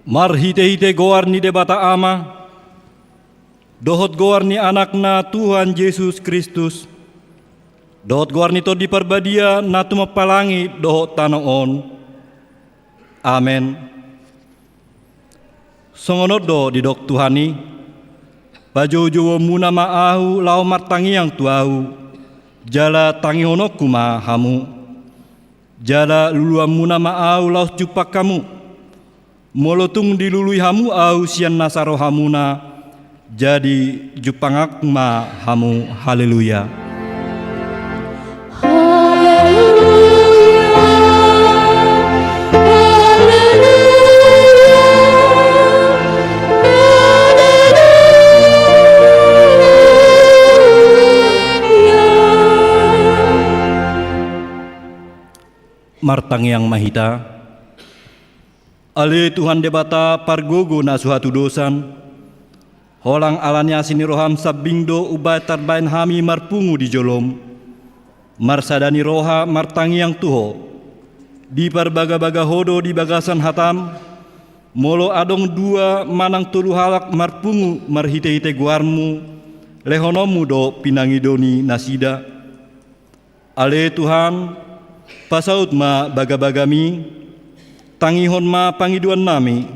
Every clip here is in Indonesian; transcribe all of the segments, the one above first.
Marhite-hite goar ni debata ama, dohot goar ni anakna Tuhan Yesus Kristus, dohot goar ni to di perbadia na tumapalangi dohot tanoon. Amen. Songonod do di dok Tuhani, pajojo muna maahu lau martangiang tuahu, jala tangihonok kuma hamu, jala luluam muna maahu lau jupak kamu, molotung dilului hamu au sian nasaro hamuna, jadi jupangak ma hamu. Haleluya. Martangiang mahita, ale Tuhan debata pargogo na suatu dosan, holang alanya sini roham sabingdo ubai tarbain hami marpungu di jolom, marsadani roha martangiang tuho, di parbaga-baga hodo di bagasan hatam, molo adong dua manang tulu halak marpungu marhite-hite guarmu, lehonomu do pinangidoni nasida. Ale Tuhan, pasaut ma baga-bagami, tangihon ma pangiduan nami,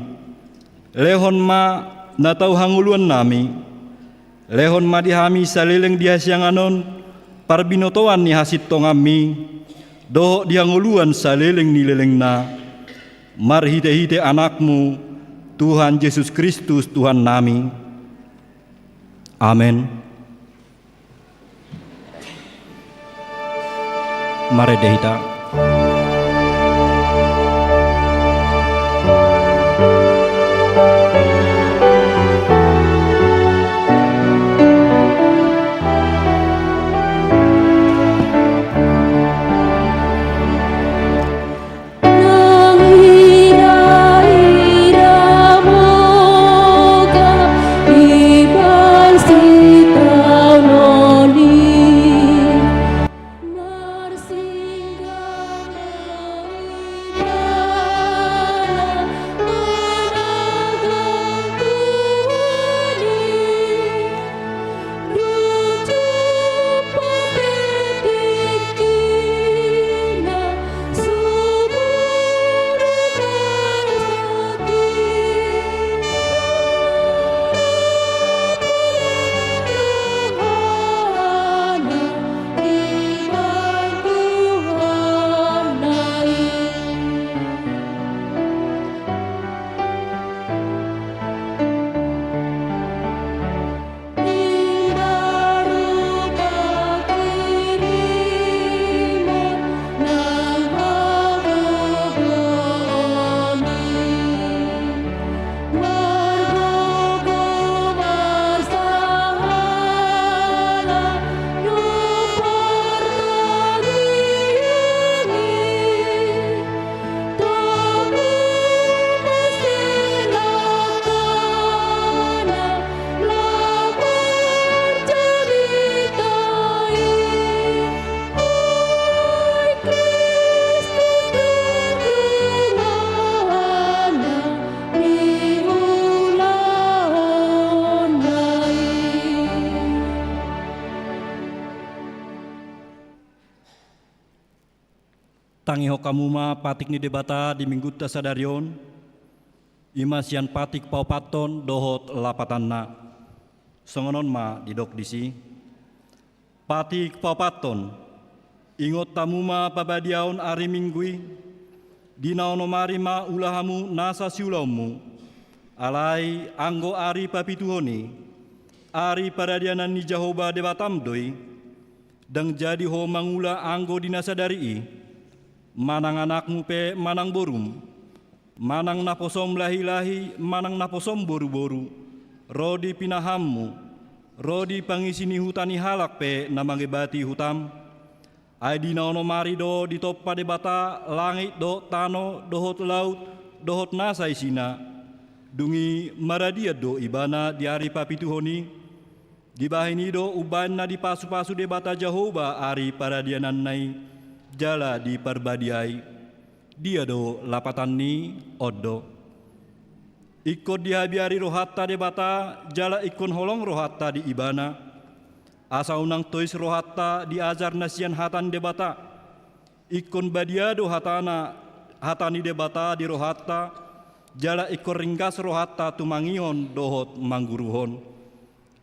lehon ma natau hanguluan nami, lehon ma dihami salileng dihasyanganon, parbinotoan ni hasit tongami, doho dihanguluan salileng nileleng na, marhite-hite anakmu, Tuhan Yesus Kristus Tuhan nami. Amen. Mari dehita. Tangiho kamu ma patik ni debata di minggu tasadarion, imasian patik paupaton dohot lapatanna, songonon ma didok disi. Patik paupaton, ingot tamu ma pabadiaon ari minggui, dinaono mari ma ulahamu nasa siulaumu, alai anggo ari papituhoni, ari paradianan ni Jehovah debatam doi, dang jadi ho mangula anggo dinasadari, manang anakmu pe manang borum, manang naposom lahi-lahi, manang naposom boru-boru, rodi pinahammu, rodi pangisini hutani halak pe namangebati hutam, aidi naono mari do ditoppa debata langit do tano dohot laut dohot nasa isina, dungi maradia do ibana diari papituhoni, dibahini do uban na di pasu-pasu debata Jehovah ari paradianan nai, jala di perbadiai, dia do lapatan ni odo. Ikut dihabiari rohata debata jala ikon holong rohata di ibana. Asa unang tois rohata diajar nasian hatan debata. Ikon badiado hatani debata di rohata jala ikon ringgas rohata tumangion dohot mangguruhon.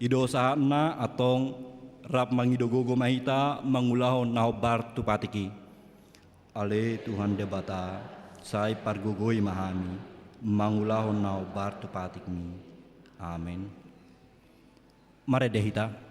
Ido sahana atong rap mangidogogo mahita mangulahon nahobar tupatiki. Ale Tuhan debata sai pargogoi mahami mangulahon nahobar tupatikmi. Amin. Mare dehita.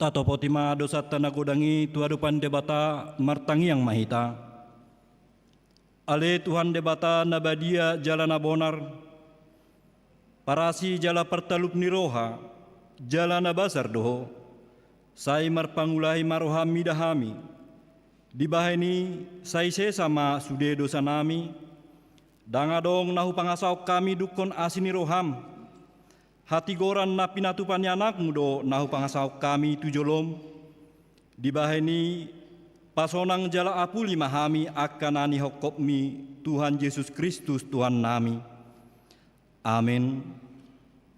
Tato potima dosa tanagodangi tuadupan debata martangi yang mahita. Ale Tuhan debata nabadia jalana bonar. Parasi jala pertalup niroha, jalana basar doho. Sai marpangulahi marohami dahami. Dibaheni sai sama sude dosa nami. Dangadong nahu pangasau kami dukon asini roham. Hati goran na pinatupan anakmu do nahu pangasau kami tujolom. Dibaheni pasonang jala apuli mahami akanani hokopmi Tuhan Yesus Kristus Tuhan nami. Amin.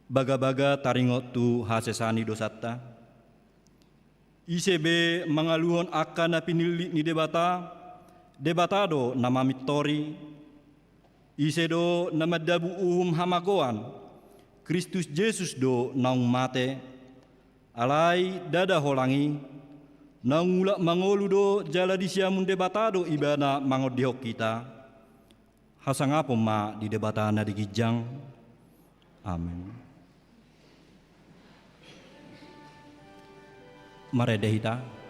Baga-baga taringot tu hasesani dosata. ICB mangaluhon akan na pinili ni debata. Debatado nama mitori. Isedo nama dabu hamagoan. Kristus Yesus do naung mate, alai dada holangi, naung ulak mangolu do jala disiamun debatado ibana mangodiok kita, hasangapo ma di debatana di gijang, amin. Mare dehita.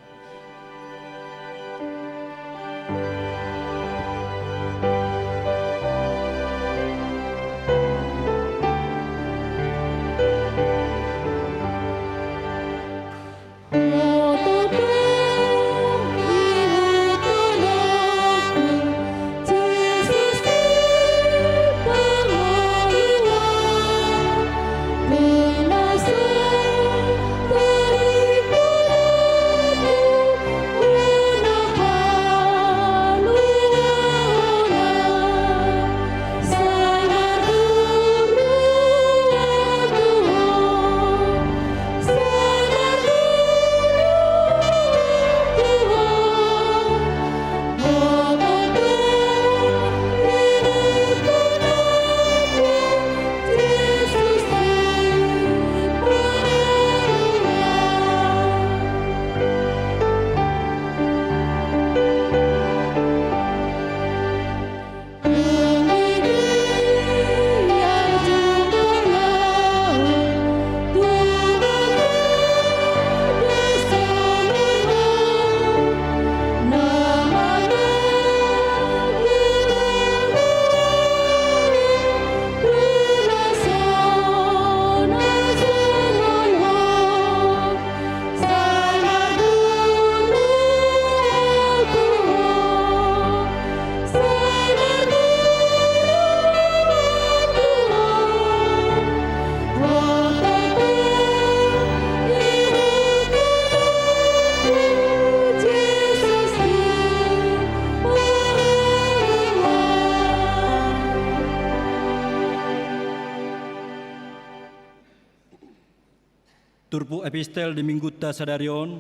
Turpu epistel di Minggutta Sadarion,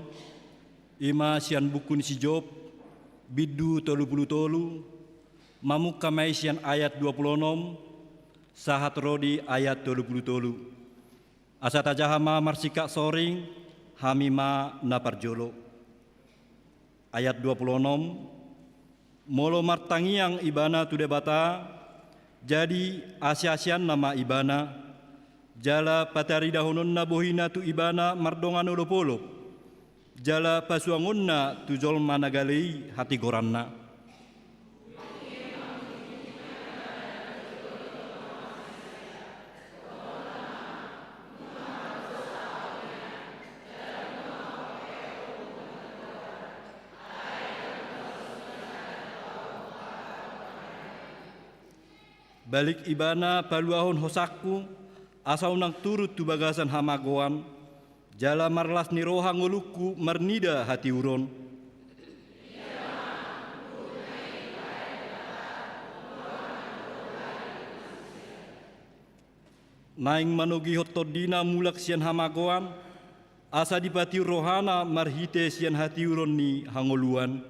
ima sian buku si Job, biddu 33, mamuk kamai sian ayat 26, sahat rodi ayat 33. Asata jahama marsika soring, hamima naparjolo. Ayat 26, molo martangiang ibana tu debata, jadi asia-asian nama ibana, jala patari dahunonna bohina tu ibana mardongano lopolo, jala pasuangonna tu jolma nagalei hati goranna. Balik ibana paluahon hosakku, asau nang turut tu bagasan hamagoan, jala marlas ni roha ngoluku marnida hati uron. Naing manogi hotodina mulak sian hamagoan, asa dipati rohana marhite sian hati uron ni hangoluan.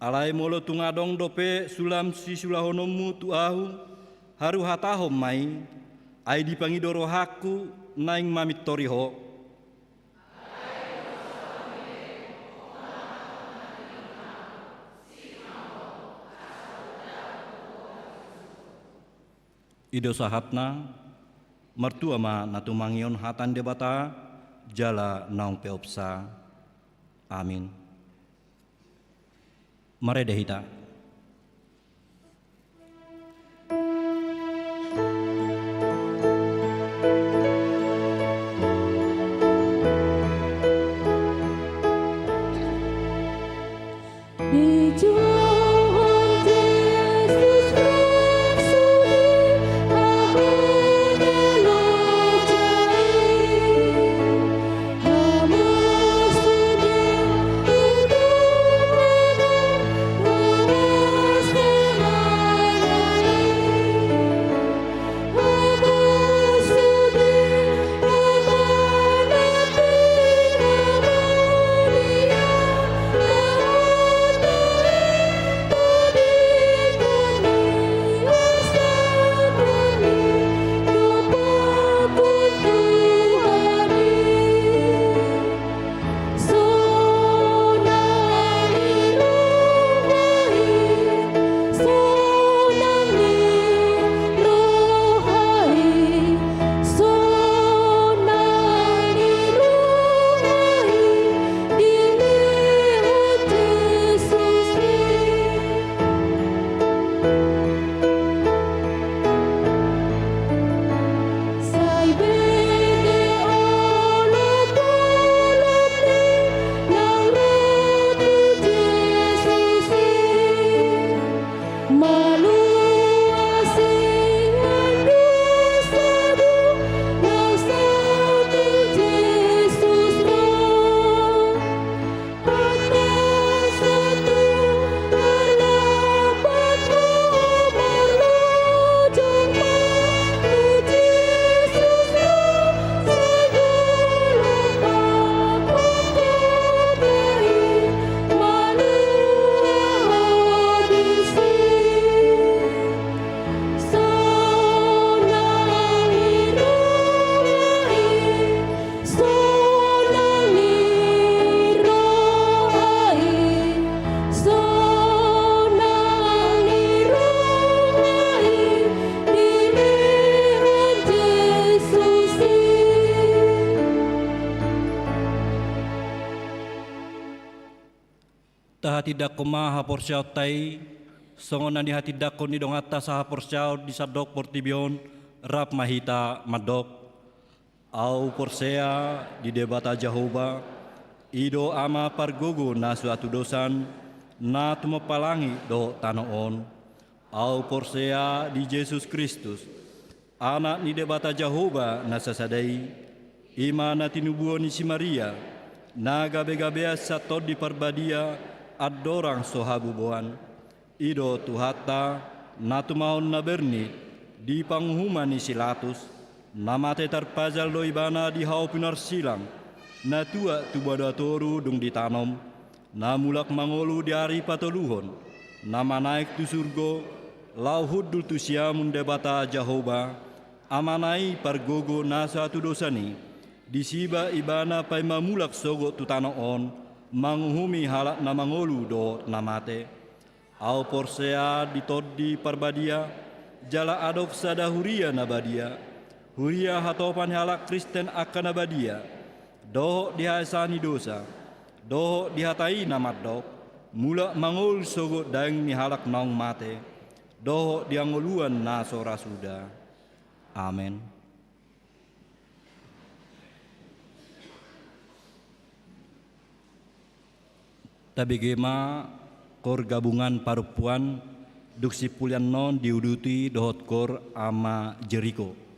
Alai molo tungadong dope sulam si sulahonomu tu ahu haru hatahom mai ai dipangidoro haku naing mamit toriho. Ido sahatna mertua ma natumangion hatan debata jala naung peopsa. Amin. Mari dehita. Tahati dako maha porsiao tai, songonan di hati dako ni dong atas saha porsiao di sadok portibion rap mahita madok. Au porsea di debata Jehovah, ido ama pargogo na suatu dosan, na tumapalangi do tanoon. Au porsea di Yesus Kristus, anak ni debata Jehovah na sasadai, ima na tinubuo ni si Maria, na gabe-gabea satod di parbadia, adorang sohabuboan, ido tuhata natumahon na berni di panghumani silatus, namate tarpajal do ibana di haupinar silang, na tua tubadatoru dung ditanom, na mulak mangolu di hari patoluhon, nama naik tu surgo, lau huddul tu siamun debata Jehovah, amanai pargogo nasa tu dosani, disiba ibana pai mamulak sogo tu tanoon, manguhumi halak na mangolu do namate, au porsea ditoddi parbadia, jala adop sada huria nabadia, huria hatopan halak Kristen akan nabadia, doho dihasani dosa, doho dihatai namat dok, mula mangol sogo daeng ni halak naung mate, doho diangoluan naso rasuda. Amin. Tabigema kor gabungan parupuan duksi pulian non diuduti dohot kor ama Jeriko.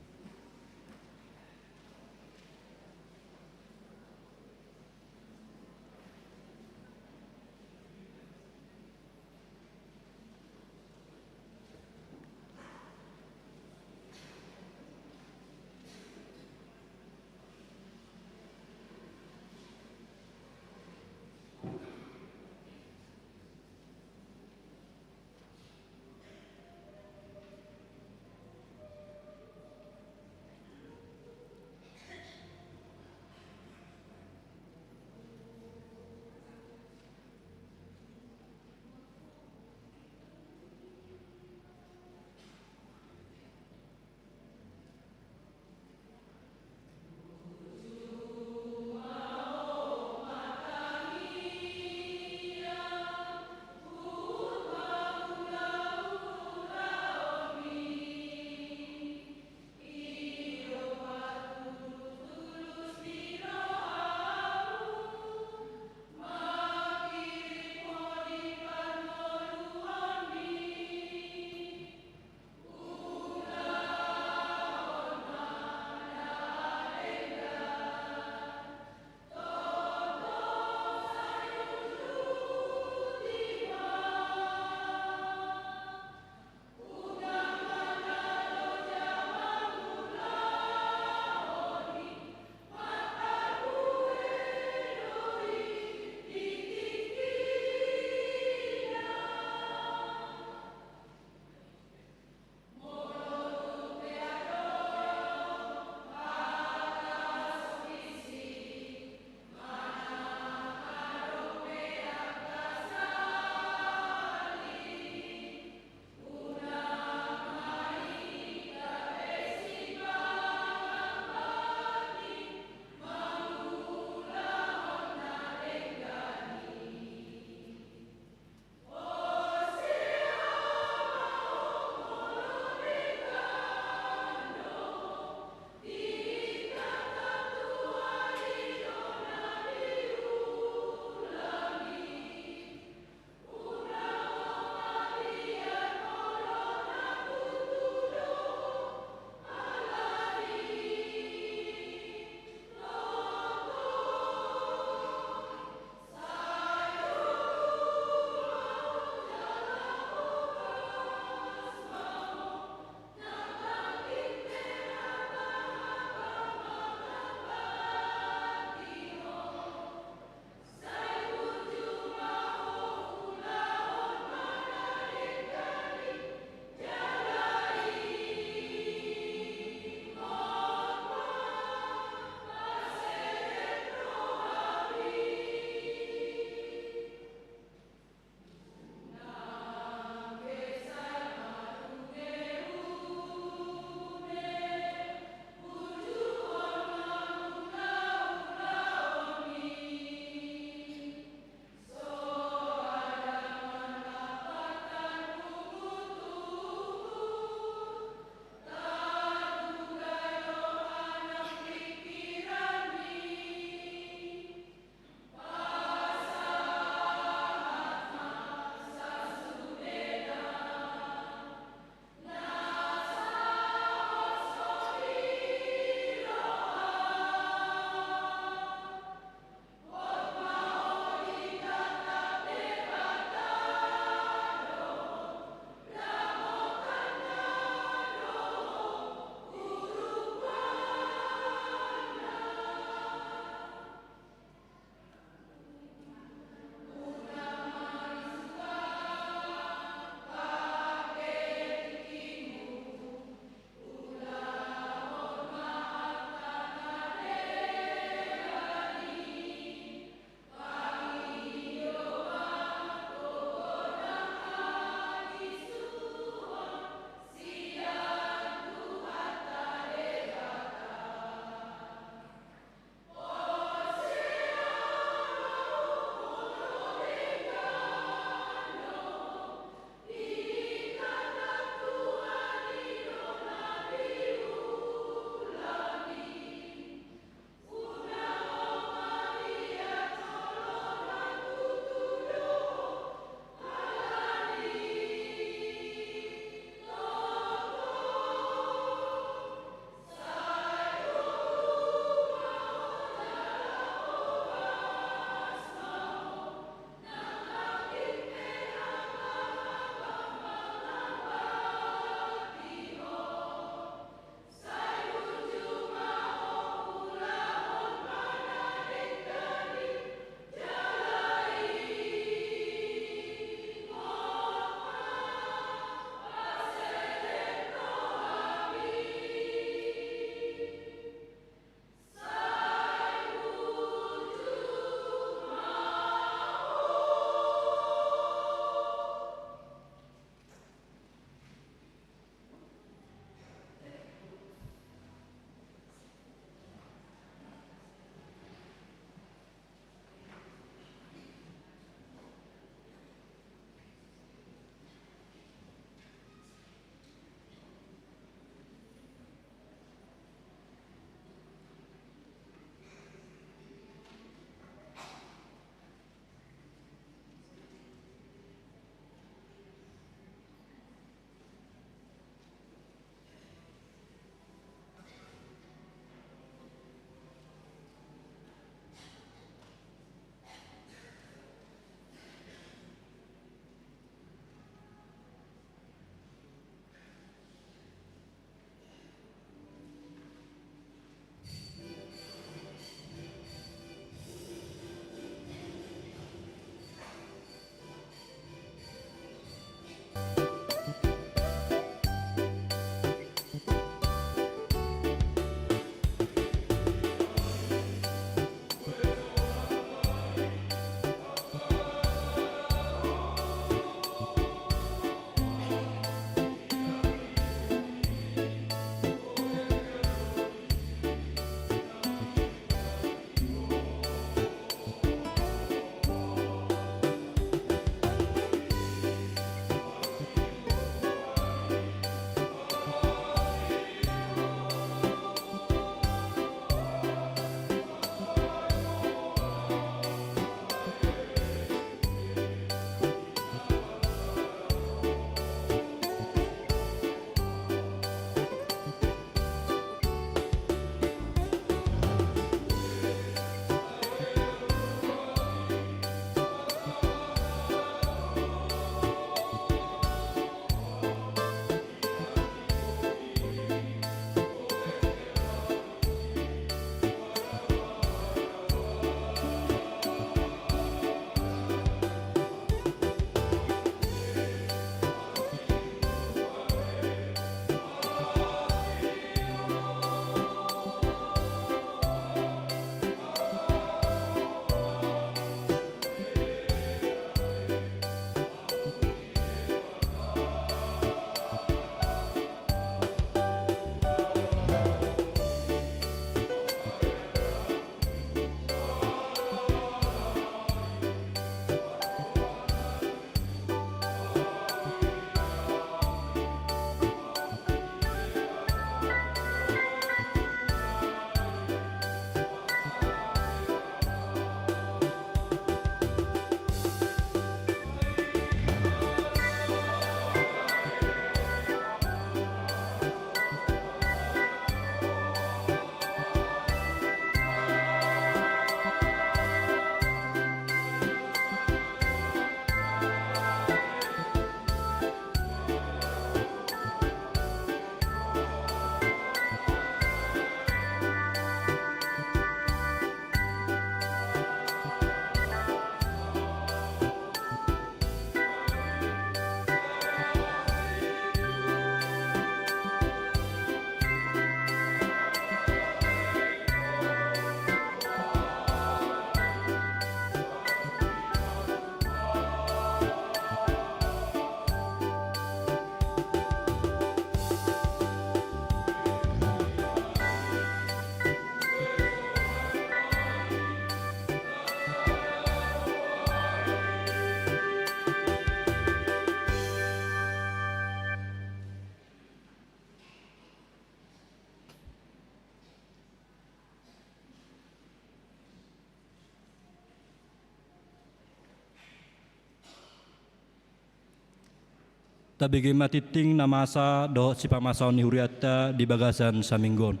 tabigi matiting na masa dohot si pamasaw ni Huriata di bagasan sa Minggon.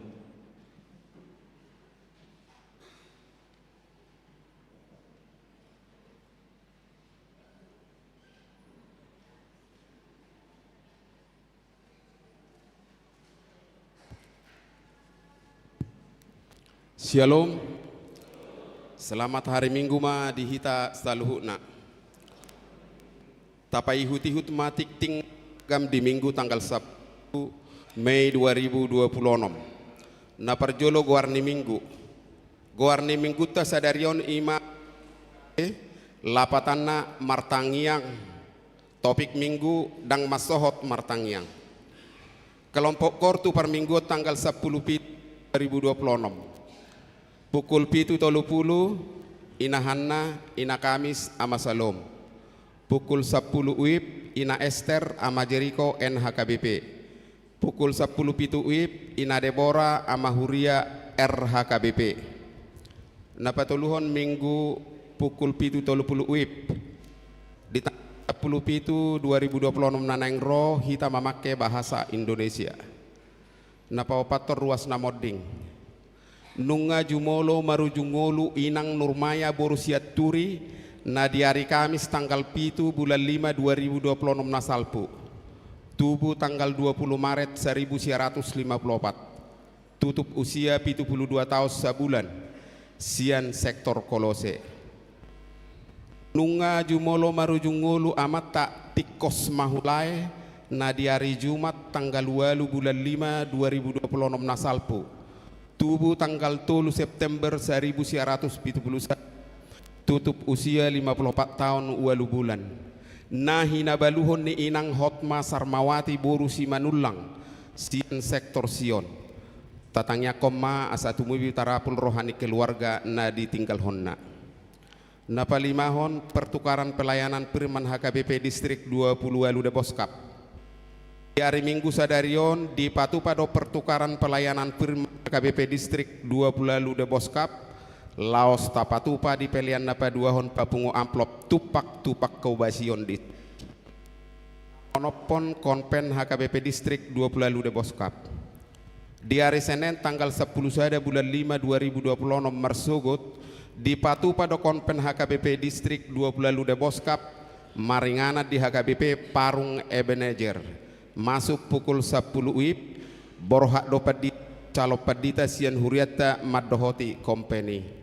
Shalom. Selamat hari Minggu ma di hita saluhuna. Tapai hut matik ting gam di Minggu tanggal 1 Mei 2026. Na perjolo goarni Minggu. Goarni Minggu ta sadarion ima lapatanna martangiang. Topik Minggu dang masohot martangiang. Kelompok kortu per Minggu tanggal 10 Pit 2026. Pukul 7.30 ina Hanna, ina Kamis ama Salom. Pukul 10 UIP ina Esther ama Jericho NHKBP. Pukul 10.07 UIP ina Deborah ama Huria RHKBP. Napatuluhon Minggu pukul 7.30 UIP di 10.7 2026 naneng roh hita memakai bahasa Indonesia. Napawapator ruas namoding. Nunga jumolo marujungolu inang Nurmaya Borusiat Turi na di hari Kamis tanggal 7 bulan 5 2026 nasalpu. Tubuh tanggal 20 Maret 1954. Tutup usia 72 tahun sebulan. Sian sektor Kolose. Nunga jumolo marujungolu amat tak tikos mahulai na di hari Jumat tanggal 2 bulan 5 2026 nasalpu. Tubuh tanggal 3 September 1971. Tutup usia 54 tahun 2 bulan. Nahi nabaluhon ni inang Hotma Sarmawati Boru Simanulang Sian sektor Sion. Tatangnya koma asa tumubi tarapul rohani keluarga na ditinggal honna. Napalimahon pertukaran pelayanan firman HKBP Distrik 20 Waluda Boskap. Di hari Minggu sadarion di Patupado pertukaran pelayanan firman KBP Distrik 20 Lude Boskap Laos tapatupa di pelian napa duahon papungo amplop tupak kaubasion di monopon konpen HKBP Distrik 20 Lude Boskap. Di hari Senin tanggal 10 sada bulan 5 2026 Marsugut di Patupado konpen HKBP Distrik 20 Lude Boskap maringana di HKBP Parung Ebenezer. Masuk pukul 10 UIP borhak dopat di calo padita Sian Huriata Maddohoti Company.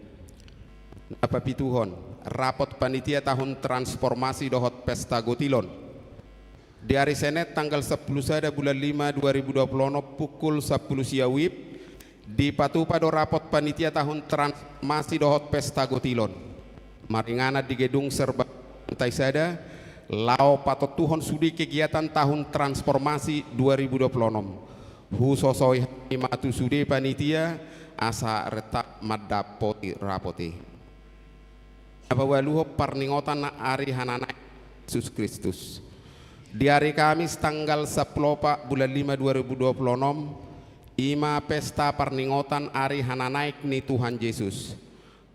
Napa pituhon rapot panitia tahun transformasi dohot pesta Gotilon. Di hari Senin tanggal 10 sada bulan 5 2026 pukul 10 sia UIP di Patupado rapot panitia tahun transformasi dohot pesta Gotilon. Maringana di gedung serba Pantai Sada. Lao patot tuhon sudi kegiatan tahun transformasi 2026. Husosoi matu sudi panitia asa retak madapoti rapoti. Abawaluho parningotan na ari hanana Yesus Kristus. Di hari Kamis tanggal 10 bulan 5 2026 ima pesta parningotan ari hananaik ni Tuhan Yesus.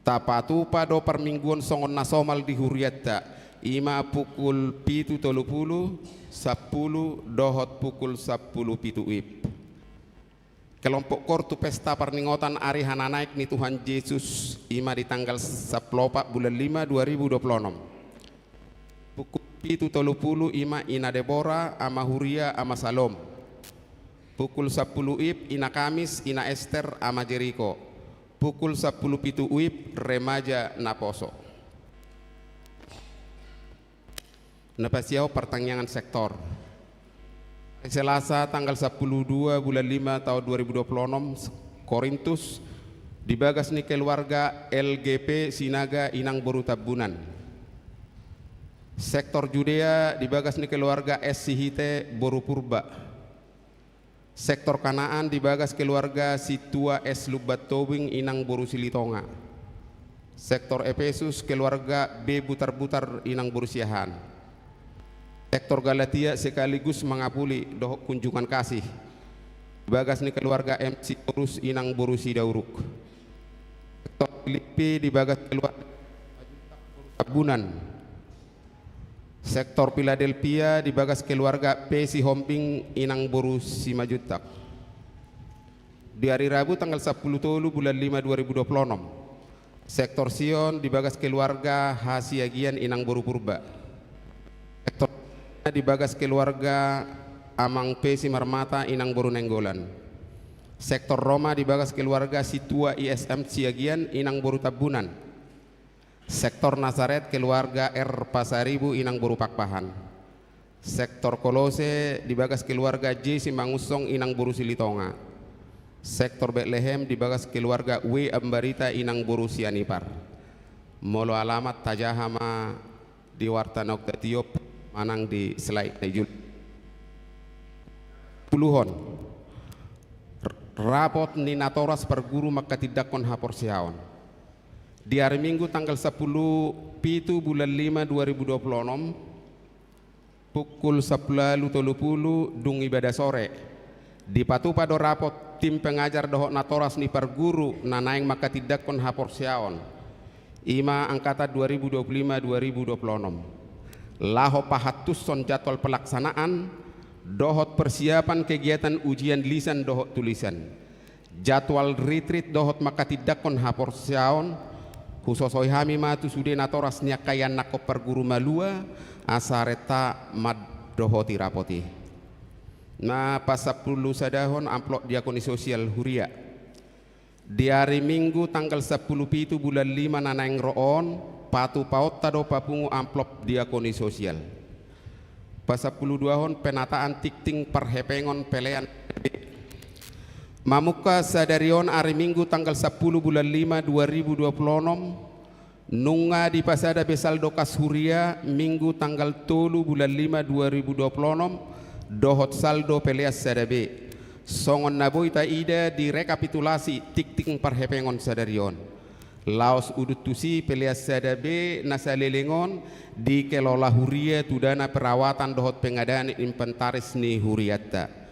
Tapatu pado permingguan songon nasomal di Huriata. Ima pukul 7.30 10 dohot pukul 10 pitu UIP. Kelompok kortu pesta perningotan ari hananaik ni Tuhan Yesus ima di tanggal 10 bulan 5 2026. Pukul 7.30 ima ina Deborah ama Huria ama Salom. Pukul 10 UIP ina Kamis ina Esther ama Jericho. Pukul 10 pitu UIP remaja Naposo. Napasiau pertanyaan sektor. Selasa tanggal 12 bulan 5 tahun 2026 Korintus dibagas ni keluarga LGP Sinaga Inang Boru Tabunan. Sektor Judea dibagas ni keluarga S Sihite Boru Purba. Sektor Kanaan dibagas keluarga Situa S Lubat Tobing Inang Boru Silitonga. Sektor Efesus keluarga B Butar-Butar Inang Boru Siahan. Sektor Galatia sekaligus mengapuli dohok kunjungan kasih. Bagas ni keluarga MC Urus Inang Borusi Dauruk. Sektor Filipi dibagas keluarga Tabunan. Sektor Philadelphia dibagas keluarga Pesi Homping inang boru 5 juta. Di hari Rabu tanggal 10 Tolu bulan 5 2026. Sektor Sion dibagas keluarga Hasiagian inang boru purba. Sektor dibagas keluarga Amang Pesi Marmata inang boru nenggolan. Sektor Roma dibagas keluarga Situa ISM Siagian inang boru tabunan. Sektor Nazaret keluarga R Pasaribu inang boru pakpahan. Sektor Kolose dibagas keluarga J Simangusong inang boru Silitonga. Sektor Bethlehem dibagas keluarga W Ambarita inang boru Sianipar. Molo alamat tajahama di Wartanok Tiop manang di slide Jul. Puluhon rapot Ninatoras perguru maka tidak kon hapor siaon. Di hari Minggu tanggal 10 Pitu bulan 5 2026 pukul 10.30 dung ibadah sore di Patupa do rapot tim pengajar dohok Natoras ni perguru nanaing maka tidak kon hapor siaon ima angkata 2025-2026 laho pahatuson jadwal pelaksanaan dohot persiapan kegiatan ujian lisan dohot tulisan jadwal retreat dohot maka tidak kon hapor siaon khususoi hami matu sude Natoras nyakayan nako perguru malua asareta mad dohoti rapoti. Nah pasapulu sadahon amplop diakoni sosial huria. Di hari Minggu tanggal 10 Pitu bulan 5 nanaing roon patu paut tado papungu amplop diakoni sosial. Pasapulu duahon penataan tikting perhepengon pelean. Mamuka sadarion hari Minggu tanggal 10 bulan 5 2026 nunga di pasada besal dokas huria Minggu tanggal 3 bulan 5 2026 dohot saldo peleas sadabe songon naboy ida di rekapitulasi tikting perhepengon sadarion laos udut tusi peleas sadabe nasalelengon di kelola huria tudana perawatan dohot pengadaan inventaris ni huriatta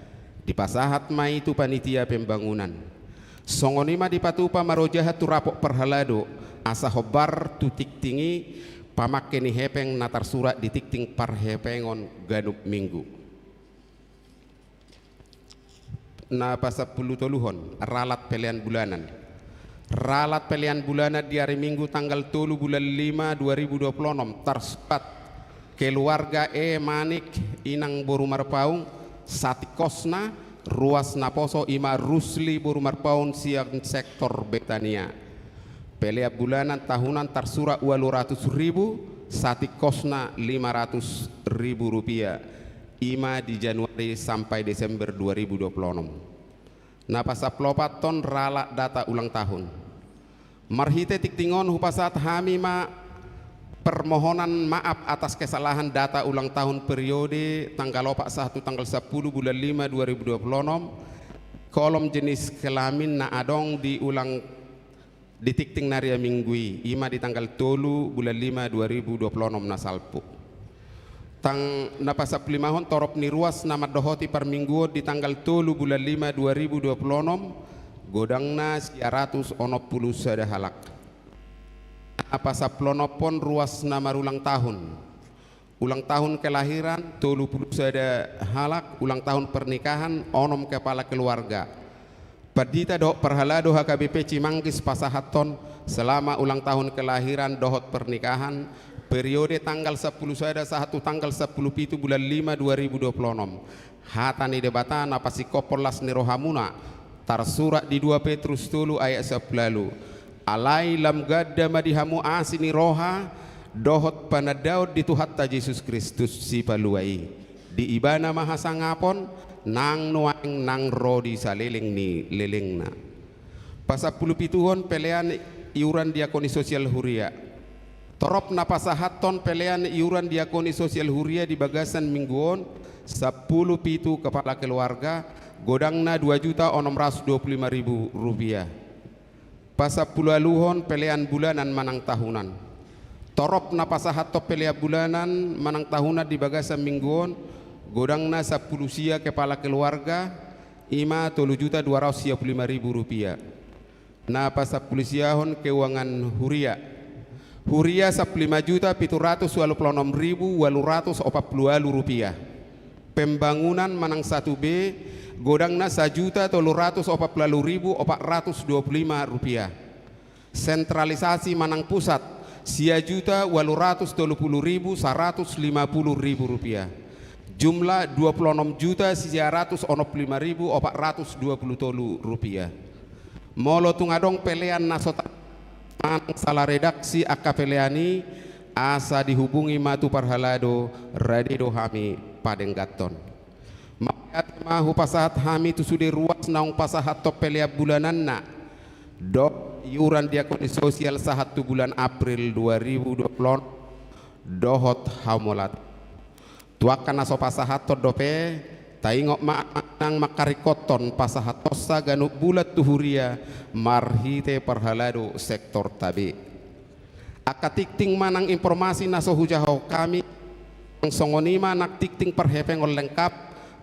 di pasahat mai itu panitia pembangunan songonima di Patupa marojahat tu rapok perhalado asa hobar tu tiktingi pamakeni hepeng natar surat di tikting parhepengon ganup Minggu na pasapulu toluhon ralat pelian bulanan di hari Minggu tanggal 3 bulan 5 2026 tarsupat keluarga Manik inang boru marpaung sati kosna ruas naposo ima Rusli boru marpaung siang sektor Betania pelea bulanan tahunan tarsura 800.000 sati kosna 500.000 rupiah ima di Januari sampai Desember 2026 napasaplopat ton rala data ulang tahun marhite tiktingon hupasat hamima permohonan maaf atas kesalahan data ulang tahun periode tanggal 1 tanggal 10 bulan 5 2026 kolom jenis kelamin na adong diulang di tikting naria minggui ima di tanggal 3 bulan 5 2026 nasalpu tang napasap limahon torop ni ruas nama dohoti per minggu di tanggal 3 bulan 5 2026 godangna 100 onop puluh sada halak apa saplonopon ruas nama ulang tahun kelahiran 30 sada halak ulang tahun pernikahan onom kepala keluarga Padita dohot perhalado HKBP Cimanggis Pasahaton selama ulang tahun kelahiran dohot pernikahan periode tanggal 10 sada 1 tanggal 10 Pitu bulan 5 2026 hatani debatan apa psikopolas nirohamuna tarsurat di 2 Petrus 3 ayat 10 alai lam gadda madihamu asini roha dohot panadaud di Tuhatta Yesus Kristus si paluai di ibana mahasangapon nang nuang nang rodi saleleng ni lelengna pasapulu pituhon pelean iuran diakoni sosial huria torop na pasahaton pelean iuran diakoni sosial huria di bagasan mingguon 10 pitu kepala keluarga godangna 2.625.000 rupiah pasapulu aluhon pelean bulanan manang tahunan torop na pasahato pelea bulanan manang tahunan di bagasan mingguon godangna 10 sia kepala keluarga ima 3.225.000 rupiah na pasapulu siahon keuangan huria Huria 15.786.840 rupiah. Pembangunan Manang 1B godangna 1.340.425 rupiah. Sentralisasi Manang Pusat 1.830.150 rupiah. Jumlah 26.965.423 rupiah. Molo tungadong pelean nasota salah redaksi akapeleani asa dihubungi matu parhalado radido hami padenggaton. Mayat mahu pasahat hami tu sudah ruas naung pasahat top pelea bulananna dok iuran diakoni sosial sahat tu bulan April 2020 dohot hamolat tuakan aso pasahat to dope taingok nang makarikoton pasahat tosa ganuk bulat tuhuria marhite parhalado sektor tabi akatikting manang informasi naso hujahau kami ang songonima nak tikting perhepengol lengkap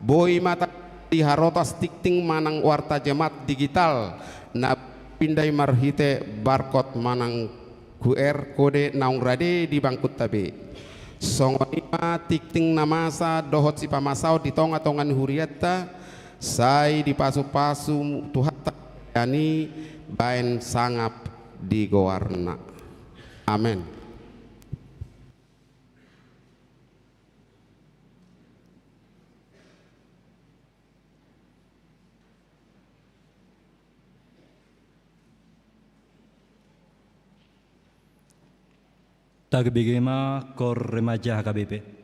boy mata diharotas tikting manang warta jemaat digital na pindai marhite barcode manang QR kode naung rade di bangkut tabi songonima tikting namasa dohot si pamasau di tonga-tongan huriata sai di pasu-pasu tuhata yani bain sangap di gowarna. Amin. Tagbigema Kor Remaja HKBP.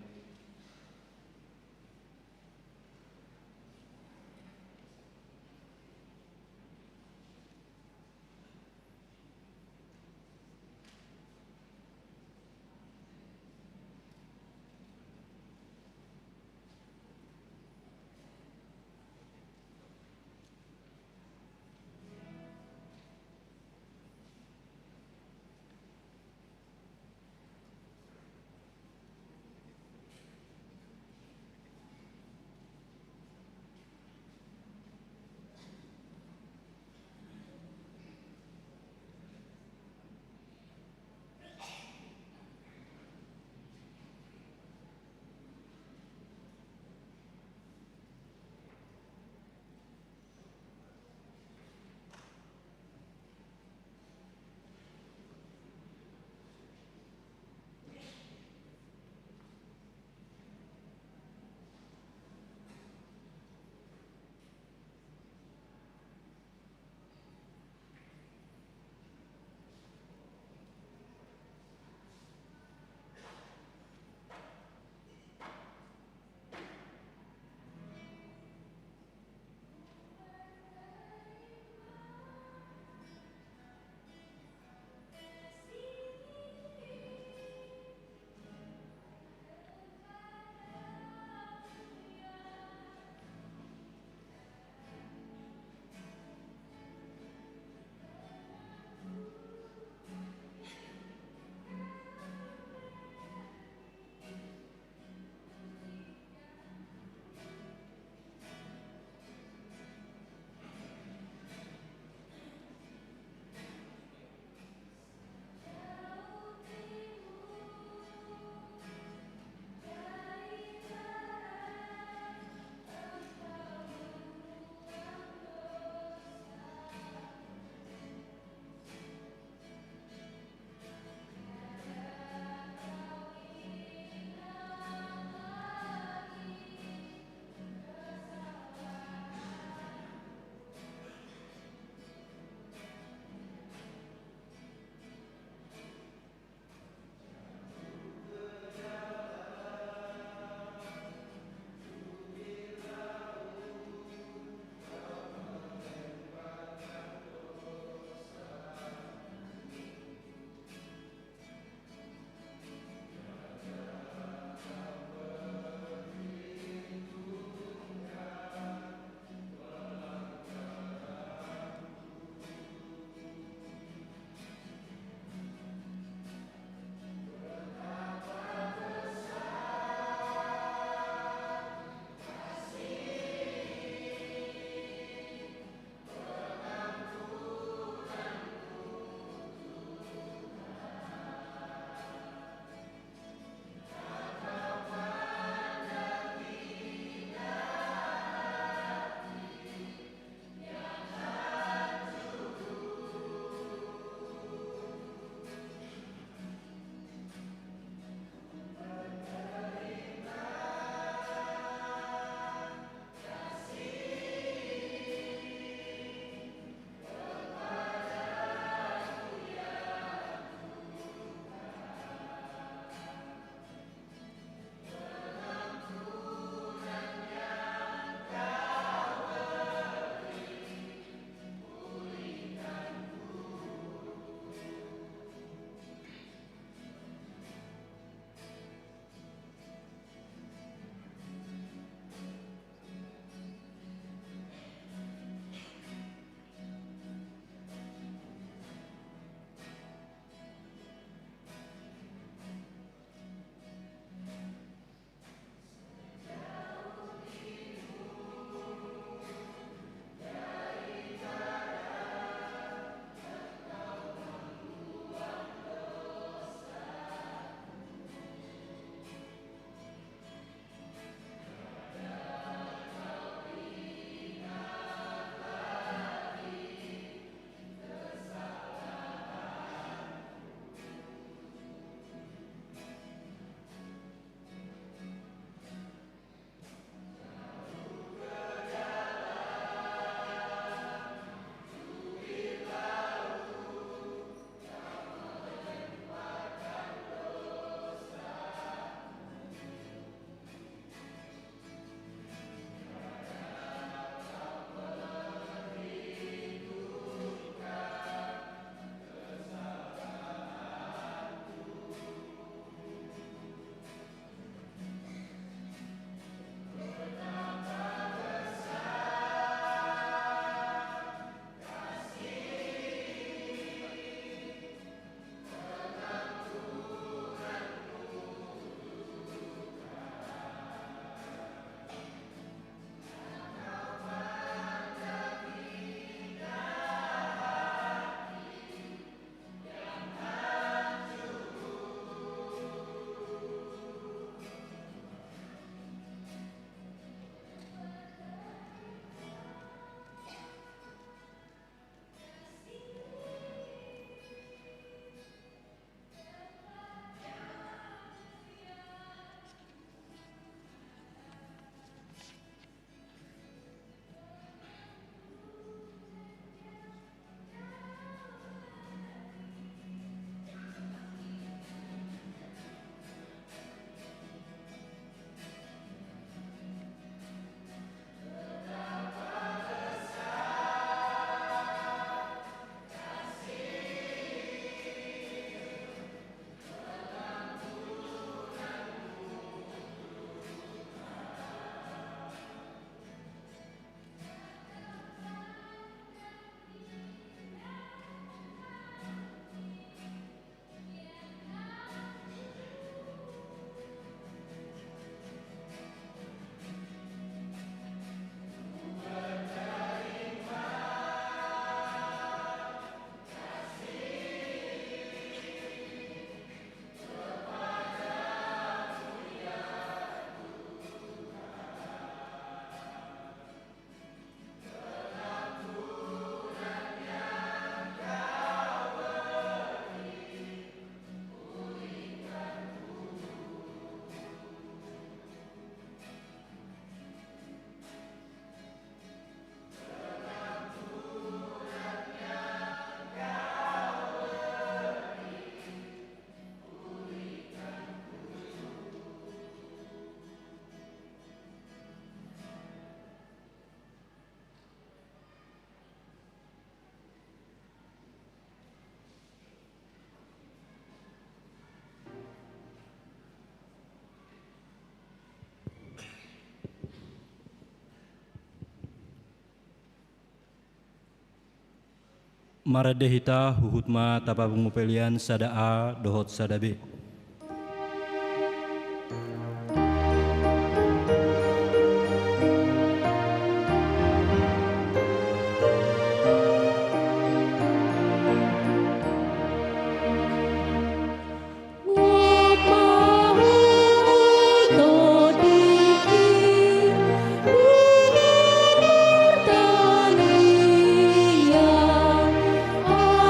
Maradehita huhutma tapa pengupelian sada A dohot sada B.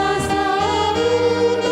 Asa unang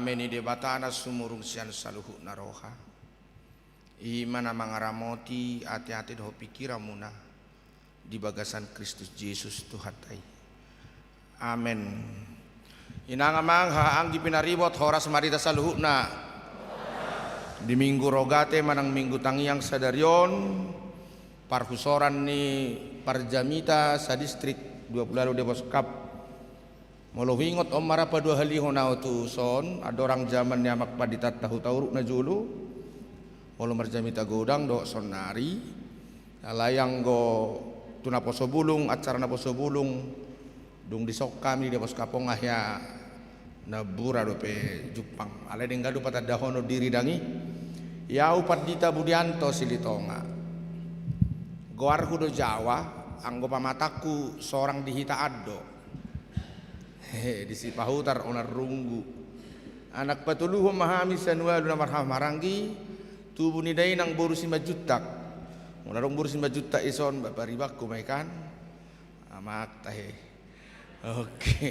Amen ide batana sumurung sian saluhu naroha. Imana mangaramoti hati-hati doh pikiramuna di bagasan Kristus Yesus Tuhatai. Amen. Inangamang haanggi pinaribot horas marita saluhuna. Di minggu rogate manang minggu tangiang sadarion parhusoran ni parjamita sa distrik 20 de Boskap. Molo hingot om marapa dua hali honao tu son adorang zaman nyamak paditat tahu-tahu na julu. Molo marjamita godang do sonari. Layang go tuna poso bulung acara na poso bulung dung disok kami di Boskapong ahya na bura do pe Jupang. Alay ding gadu patad dahono diri dangi. Ya upat dita Budianto Silitonga. Goarhu do Jawa anggo pamataku seorang dihita addo. Di si pahutar onar runggu. Anak patuluhum mahami sanualu na marham maranggi tubuh ni day nang boru 5 juta. Unarong boru 5 juta ison baparibak kumaikan. Amak tahe. Oke.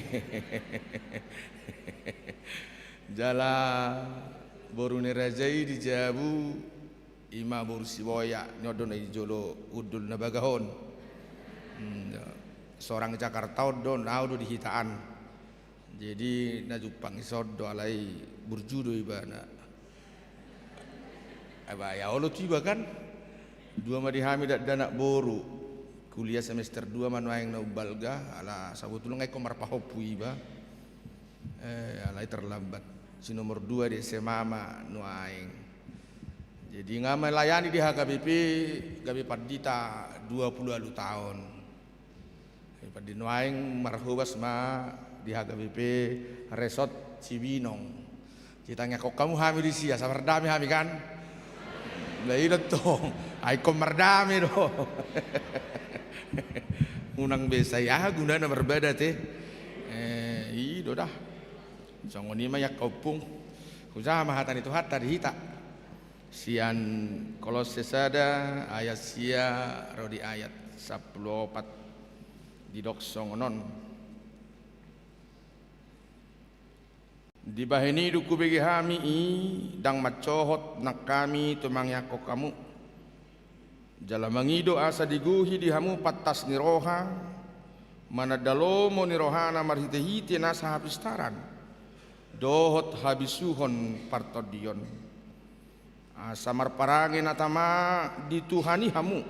Jala boru ni rajai di Jabu ima boru siboya nyodon ay jolo udul na bagahon. Seorang Jakarta don audo dihitaan. Jadi najupang isod do alai burjudo ibana. Aba ya Allah tiba kan. Dua madihami dak dana boru. Kuliah semester 2 manuaing na ubalga ala sabutulung ay komar pahopu iba. Alai terlambat. Si nomor 2 di SMA nuaing. Jadi ngama layani di HKBP gabi padita 20 tahun. Padi nuaing marhubas ma di HKBP Resort Cibinong. Ditanya kok kamu hamil di sia sabar dami hamil kan? Lah itu tuh, aikon mardami do. Unang besa ya guna na berbeda teh. Ido dah. Jangan ni mayak kopung. Kujaha mahatan itu hatta dihita. Sian Kolose sada ayat sia rodi ayat 14 di doksong non. Di bahini duku begi hami dang macohot nak kami tumangyako kamu. Jalamangido asa diguhi di hamu patas niroha manadalomo nirohana marhitehiti nasa habistaran. Dohot habisuhon partodion. Asa marparangin atama dituhani hamu.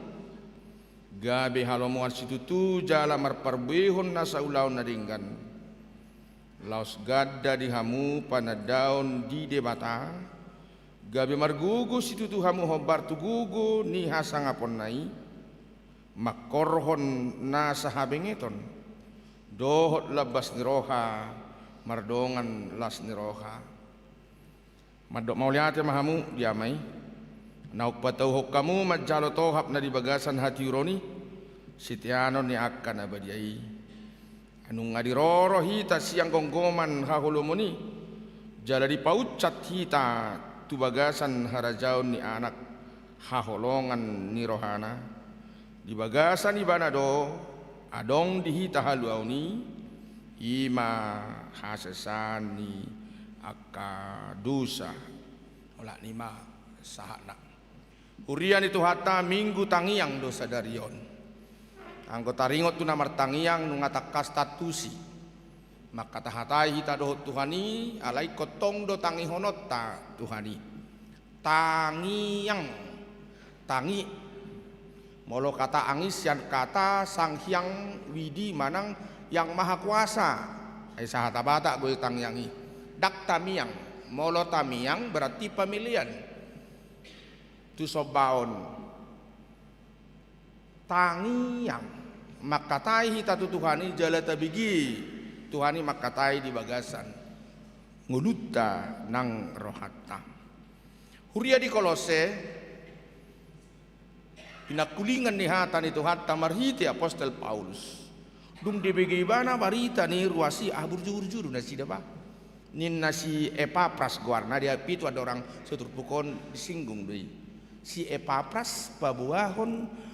Gabe halomo arsitutu jala marparbehon nasa ulaw nadinggan. Laos gadda di hamu panadaon di debata gabe margugu situtu hamu hobar tugugu ni hasangapon nai makorhon na sahabengeton dohot labas niroha mardongan las niroha madok mauliate mahamu diamai nauk patauhok kamu majalo tohap na di bagasan hati uroni sitianon ni akan abadiai. Anu ngadiroro hita siang gonggoman hahulumuni jala dipaucat hita tu bagasan harajaun ni anak haholongan ni rohana di bagasan ibana do adong di hita haluauni ima hasesani akadusa olah nima sahana hurian itu hatta minggu tangiang dosa darion. Anggota ringot tu namar tangiang nungatak kastatusi maka tahatai hita dohot Tuhani alai kotong do tangi honot ta Tuhani tangiang tangi molo kata angis yang kata sang hyang widi manang yang maha kuasa ai sahata bata gue tangiangi dak tamiang molo tamiang berarti pemilihan tu sobaon tangiang makatai hita tu Tuhani jala tabigi Tuhani makatai di bagasan nguluta nang rohata huria di Kolose pinakulingan ni hatan itu hatta marhiti apostol Paulus dung di bagaimana barita ni ruasi burju-burju na sida ba nin nasi Epapras guarna dia pitu ada orang seturpukon disinggung deui si Epapras pabuahon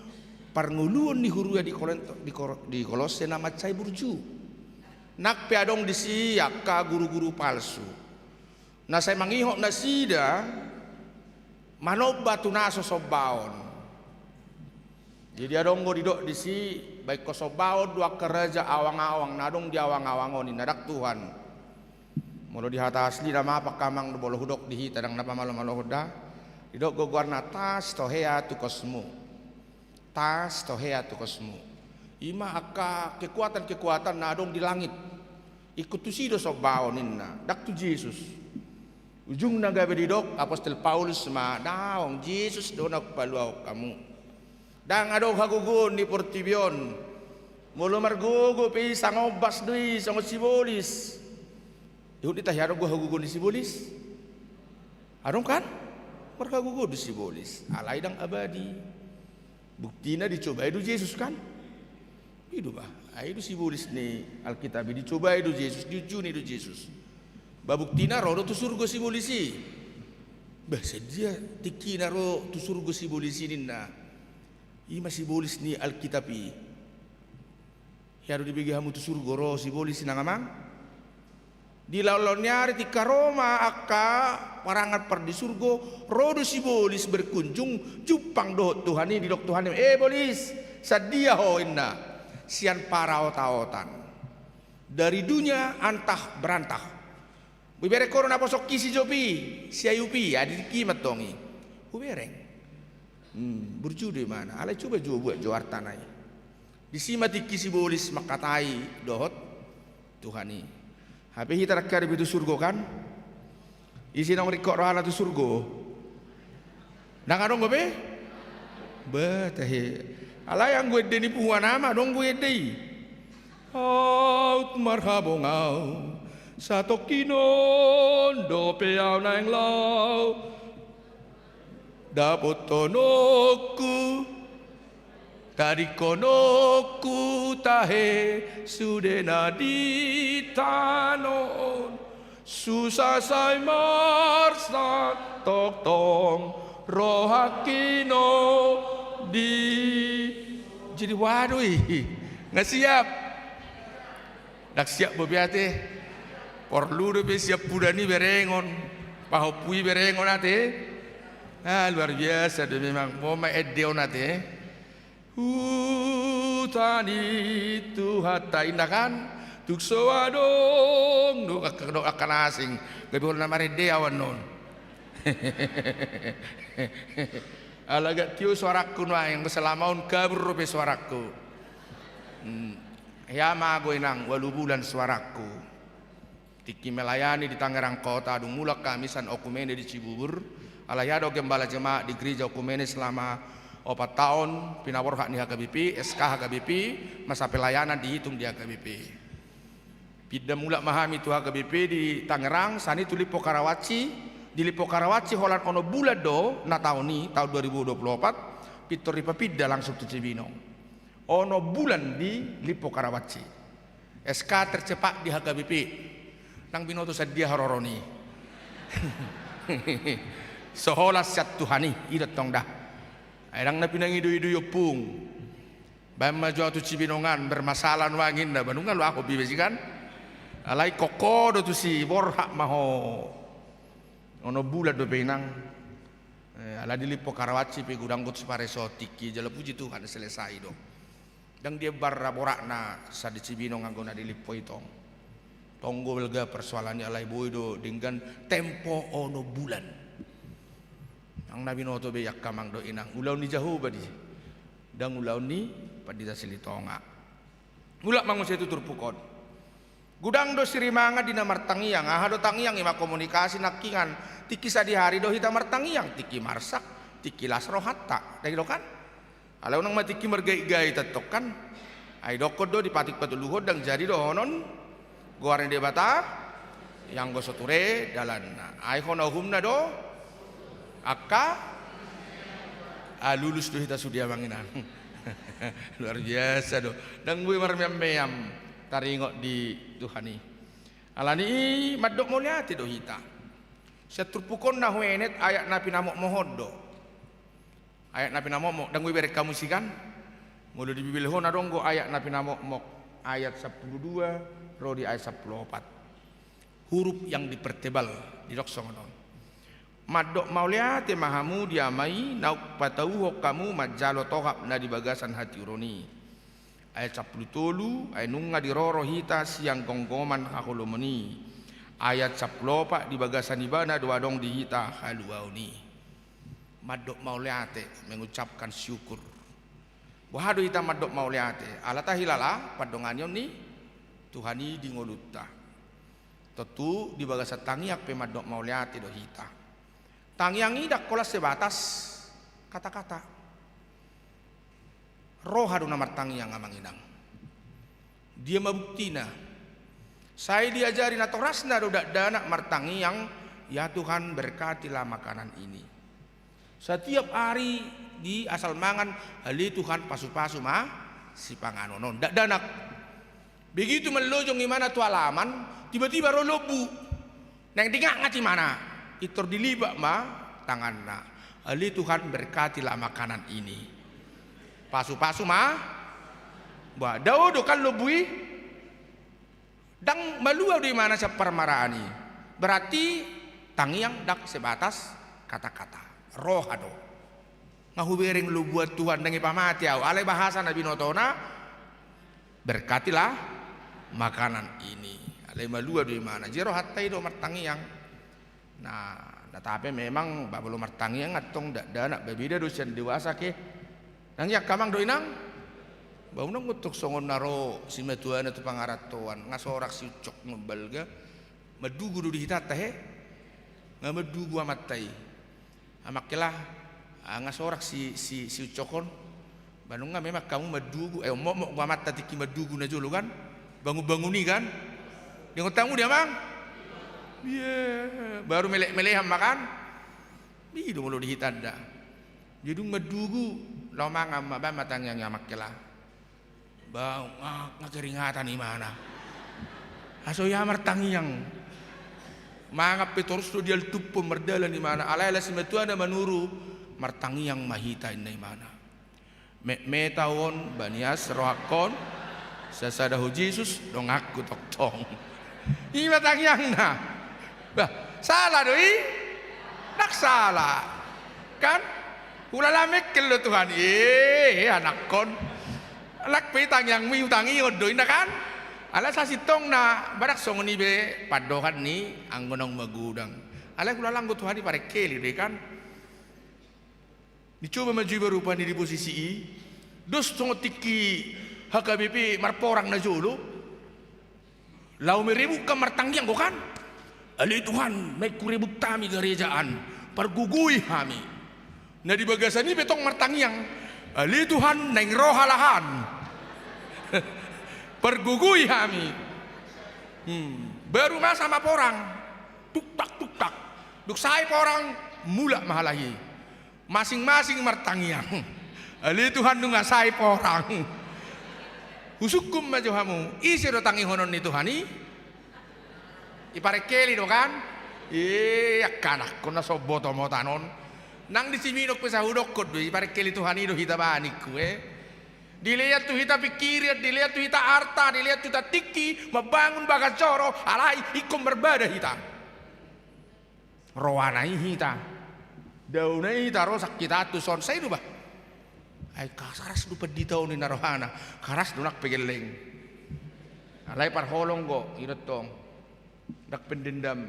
parnguluan ni hurua di Kolose nama cai burju nak peadong disiak ka guru-guru palsu Na saya mangihok na sida manoba tunaso sobaon. Jadi adonggo didok disi baik ko sobaon dua kerja awang-awang nadong di awang-awangon nadak Tuhan. Molo di hata asli nama apa kamang bolo hudok di hita dang napa malo-malo huda. Didok go guarna tas tohea tu kosmu. Tas tohea tu kosmu. Ima akka kekuatan-kekuatan nadong di langit. Ikut tu sido sobaon inna dak tu Yesus. Ujung naga bedidok Apostol Paulus ma daong Yesus donak paluau kamu. Dang adong hagugun di Portibion. Mulu margugo pi sangobas dui sango sibolis. Yun itah yarong go hagugun di sibolis. Arong kan? Marhagugo di sibolis. Alay dang abadi. Buktina dicoba itu Yesus kan? Itu ba? Ay itu sibolis ni Alkitab dicoba itu Yesus, jujun itu Yesus. Babuktina rodo tu surga simbolisi. Bahasa dia tiki naro tu surga simbolisi ninna. Ima simbolis ni Alkitab i. Yaro dibagi hamu tu surga ro simbolis nangamang. Di laulonyari ti Karoma akka parangat per di surga rodo simbolis berkunjung jupang doh Tuhan ini dok Tuhan ini. Bolis sadia ho inna sian paraot-aotan. Dari dunia antah berantah. Bibere koron apa sok kisi jopi, si ayupi, adi kimat tongi. Ubereng. Berjude mana? Alai coba jo buat jo artanai. Disimati kisi bolis makatai dohot Tuhani. Hape hita rakkar bitu surgo kan? Isi nang rikok rohala tu surgo. Nang adong gobe? Betahe. Alai yang gue deni puan nama dong gue dei. Out marhabongau. Satu kinon do peau nang lau dapot tonoku dari konoku tahe sudena di tanon susah say marsa tok tong rohakino di jadi waduh nggak siap nak siap bebiate Porlu be siap pudani berengon, pahopui berengon ate. Luar biasa de memang moma edeo nate. Hutani tu hatta indah kan? Tukso adong, do akan asing. Gabol na marede awan non. Alaga tiu suaraku na yang beselamaun kabur be suaraku. Ya mago inang walu bulan suaraku. Tiki melayani di Tangerang Kota, dung mulak kamisan okumene di Cibubur, alayado gembala jemaat di gereja okumene selama 4 tahun, pinawar hak ni HKBP, SK HKBP, masa pelayanan dihitung di HKBP. Pida mulak mahami tu HKBP di Tangerang, sani tu Lipo Karawaci, di Lipo Karawaci holan ono bulan do, na tahun ni, tahun 2024, pitor pida langsung tu Cibinong. Ono bulan di Lipo Karawaci, SK tercepat di HKBP. Nang binoto sadia haroroni soholas sat Tuhani idat tong dah airang na pinang idu yopung bam maju tu Cibinongan bermasalah wangin da banungan lo aku bibesikan alai koko do tu si borha maho ono bulan do benang ala di Lipo Karawaci pe gudang got spareso tiki jala puji Tuhan selesai do dang dia barra borakna sa di Cibinong anggona di Lipo itong tonggo belga persoalannya alai boydo dengan tempo ono bulan. Ang nabi noto be yak kamang do inang ulau ni jauh badi. Dang ulau ni padita silitonga. Ulak mangun saya tutur pukon. Gudang do sirimanga dina martangiang ahado tangiang ima komunikasi nakingan tiki sadi hari do hita martangiang tiki marsak tiki lasro hatta. Dagi do kan? Alau nang matiki mergai-gai tetok kan. Ai dokod do dipatik patuluhod dang jadi do honon Guarne de bata yang gosoture dalan ai hono humna do akka lulus do hita sudia manginan luar biasa do dan gue marmem-mem taringok di Tuhani alani madok moliati do hita seturpukon na huenet ayat na pinamok mohodo ayat na pinamok dan gue berek kamusikan ngolo di bibil hona donggo ayat na pinamok ayat 12 Rodi ayat 14 huruf yang dipertebal di dok songonon. Madok mauliate mahamu diamai nauk patau kamu majalo tohap na di bagasan hati uroni. Ayat 10 ay nunga di roro hita siang gonggoman hakulumeni. Ayat 10 pak di bagasan ibana dua dong di hita haluauni. Madok mauliate mengucapkan syukur. Wahado hita madok mauliate alata hilala padonganyon ni Tuhani di ngoluta. Tentu di bagasan tangiak pe madok mauliate do hita. Tangiang idak kolas sebatas kata-kata. Roh hadu namar tangiang amang inang. Dia mabuktina. Saya diajarin atau rasna dodak dana martangiang, ya Tuhan berkatilah makanan ini. Setiap hari di asal mangan hali Tuhan pasu-pasu mah si panganonon dak danak. Begitu melojong gimana tu alaman, tiba-tiba rolobu. Neng tingak ngati mana? Itor dilibak ma tanganna. Ali Tuhan berkatilah makanan ini. Pasu-pasu ma. Ba daudo kan lobui. Dang malua di mana sepermaraani. Berarti tangiang dak sebatas kata-kata. Roh ado. Ngahubering lu buat Tuhan dengan pamati au. Ale bahasa Nabi Notona berkatilah makanan ini. Ale malua di mana. Jero hatai do martangiang. Nah, tetapi memang babalo martangi yang ngatong dana berbeda dosen dewasa ke. Nang yak kamang do inang. Bau nang ngutuk songon naro si metuana tu pangaratoan ngasorak si ucok ngebalga madugu do dihitata he. Ngamadugu amatai. Amakelah ngasorak si ucokon. Banung nga memang kamu madugu momok gua mata tiki madugu na jolo kan. Bangun-banguni kan. Dengan tamu dia mang. Yeah. Baru melek-meleham makan bidu mulu dihitanda jadi madugu lomang amma matang yang yamakela bau ngakeringatan imana aso ya martangi yang mangap petorus tu dia tupu merdalan imana ala si metuana manuru martangi yang mahita inna imana me tawon banias rohakon sasadahu Jesus dong aku tok-tong ini martangi yang nah. Bah, salah doi, nak salah, kan? Ulalamek kelo Tuhan, anak kon, anak petang yang mi utangi doi na kan? Ala sa sitong na barak songoni be padokan ni anggonong magudang. Ala ulalang go Tuhan di pare keli deh kan? Dicoba maju berupa di posisi i, dos tiki HKBP marporang na jolo, lau meribu kamartanggiang go kan? Ali Tuhan, may kuribuk tami gerejaan, pergugui kami. Nah di bagasan ini betong martangiang, ali Tuhan neng roh halahan, pergugui kami. Baru masa sama porang, tuk tak, duk saya porang mula mahalahi, masing-masing martangiang. Ali Tuhan nunga saya porang, husukum maju kamu, isi do tangi honon ni Tuhani. Ipare keli do kan? Kanak ko na soboto mo tanon. Nang disiminok pe sa hudok ko do ipare keli Tuhani do hita banik ko Dilihat tu hita pikir, dilihat tu hita arta, dilihat tu hita tiki, membangun bagas coro, alai ikom berbada hita. Rowanai hita. Daunai hita rosak kita tu son saya do ba. Ay kasaras do peditaw ni narohana. Karas do nak pegeleng. Alai parholong go irotong. Dak pendendam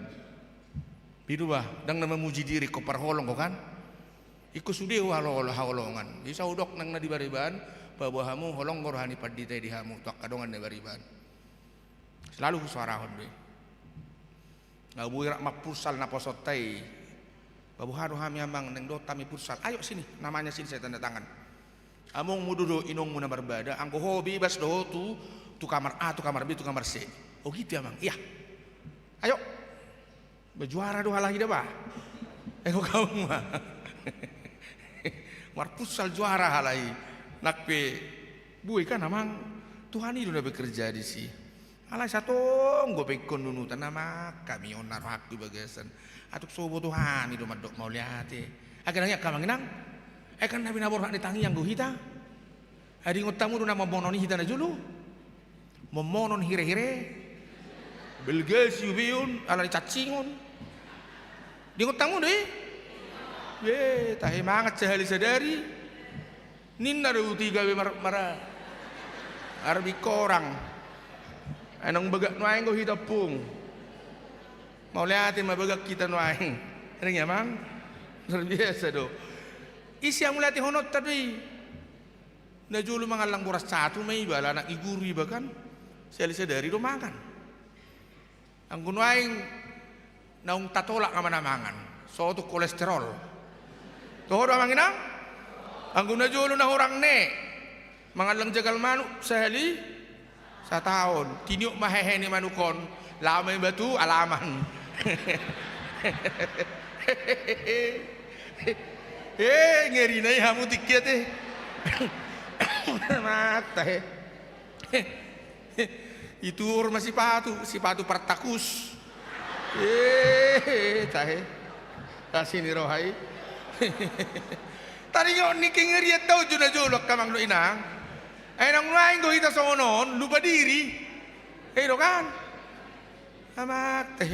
bidu bah dang nama muji diri ko parholong ko kan iku sude halolongan isa udok nang na di bariban babahamu holong rohani padita di hamu tak kadongan di bariban selalu suarahon be ngabuirak mapursal na posotai babuharo hami amang neng do tami pursal ayo sini namanya sini saya tanda tangan among mududo inong muna berbada angko hobi bas do tu kamar A tu kamar B tu kamar C oh gitu amang iya ayo berjuara do halah ida ba kau kamu mah war putsal juara halai nakpe bui kan amang Tuhan itu udah bekerja di si halai satu gue pekon nunutan nama kami onar hak di bagasan atuk sobo Tuhan itu madok mau lihat akhirnya kamang nang kan nabi nabor hak ditangi yang gue hita hari ngotamu do nama mononi hita na julu memonon hire-hire belgas yubiun ala ni cacingon di ngutangmu deh ye tahe mangat sehali sadari ninna do tiga be marah arbi korang anong bagak nuaing ko hitapung mau liatin mabagak kita nuaing ano nga mang luar biasa do isi ang mulati honot tadi na julo mga lang buras satu may iba anak iguru iba kan sehali sadari do makan ang kunuaing naung tatolak ka manamangan so to kolesterol toho do manginang ang gunajulo na hurang ne mga lang jagal manu sehali sa taon tinyok mahehe ni manukon lamay batu alaman ngeri na hamu tikyat mata itu orma si patu partakus tahe kasih ni rohai tadi ngon ni kengeriat tau juna jolok kamang lo inang ay nang lain ko hita sonon lupa diri do kan amat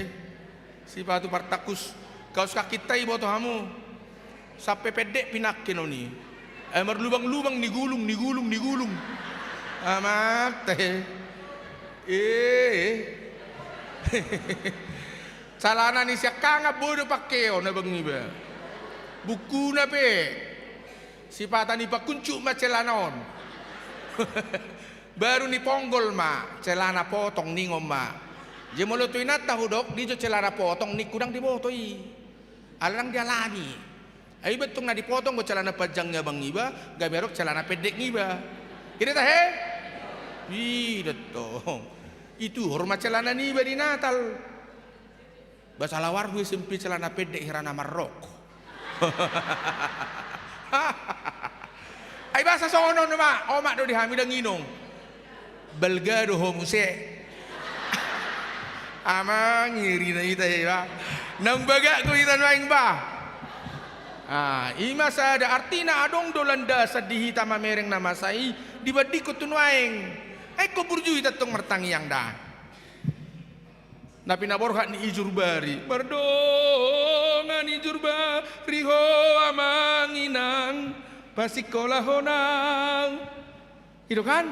si patu partakus kau suka kita ibu tu hamu sampai pedek pinakin oni emar lubang-lubang ni gulung amat celana ni siya kanga bodo pakeo na bang iba buku na pe si pata ni pakuncuk ma celanon baru ni ponggol ma celana potong ni ngoma je molo tu inat tahu dok di jo celana potong ni kudang di botoi alang dia lami ai betung na dipotong ko celana panjangnya bang iba gamerok celana pendek ngiba ini tah datong itu hormat celana ni iba di Natal bahasa lawar gue sempi celana pendek hirana Maroko ay bahasa sono nama omak do dihamidang inong belgado homuse amang ngiri na ita ya nang baga ko ita noing ba ima sa ada artina adong dolanda sa dihita mamereng nama sai dibadi ko tunuaing ay ko burju ita tong martangi yang da na pinaborhat ni ijurbari mardongan ijurbari ho amang inang pasikola honang itu kan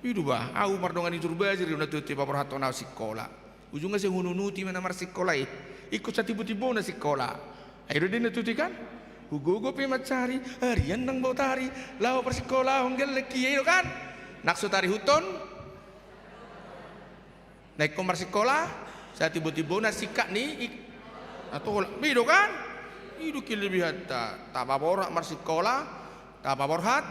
itu bah au mardongan ijurbari na tuti paborhat na sikola ujungnya si hununuti mana mar sikola ikut sa tibo-tibo na sikola ayo din na tuti kan hugogo pe macari harian nang botari lao persikola honggel leki itu kan naksutari huton naik komar sekolah saya tiba-tiba sikak ni atau bido kan itu kelebihan tak baborak mar sekolah tak baborhat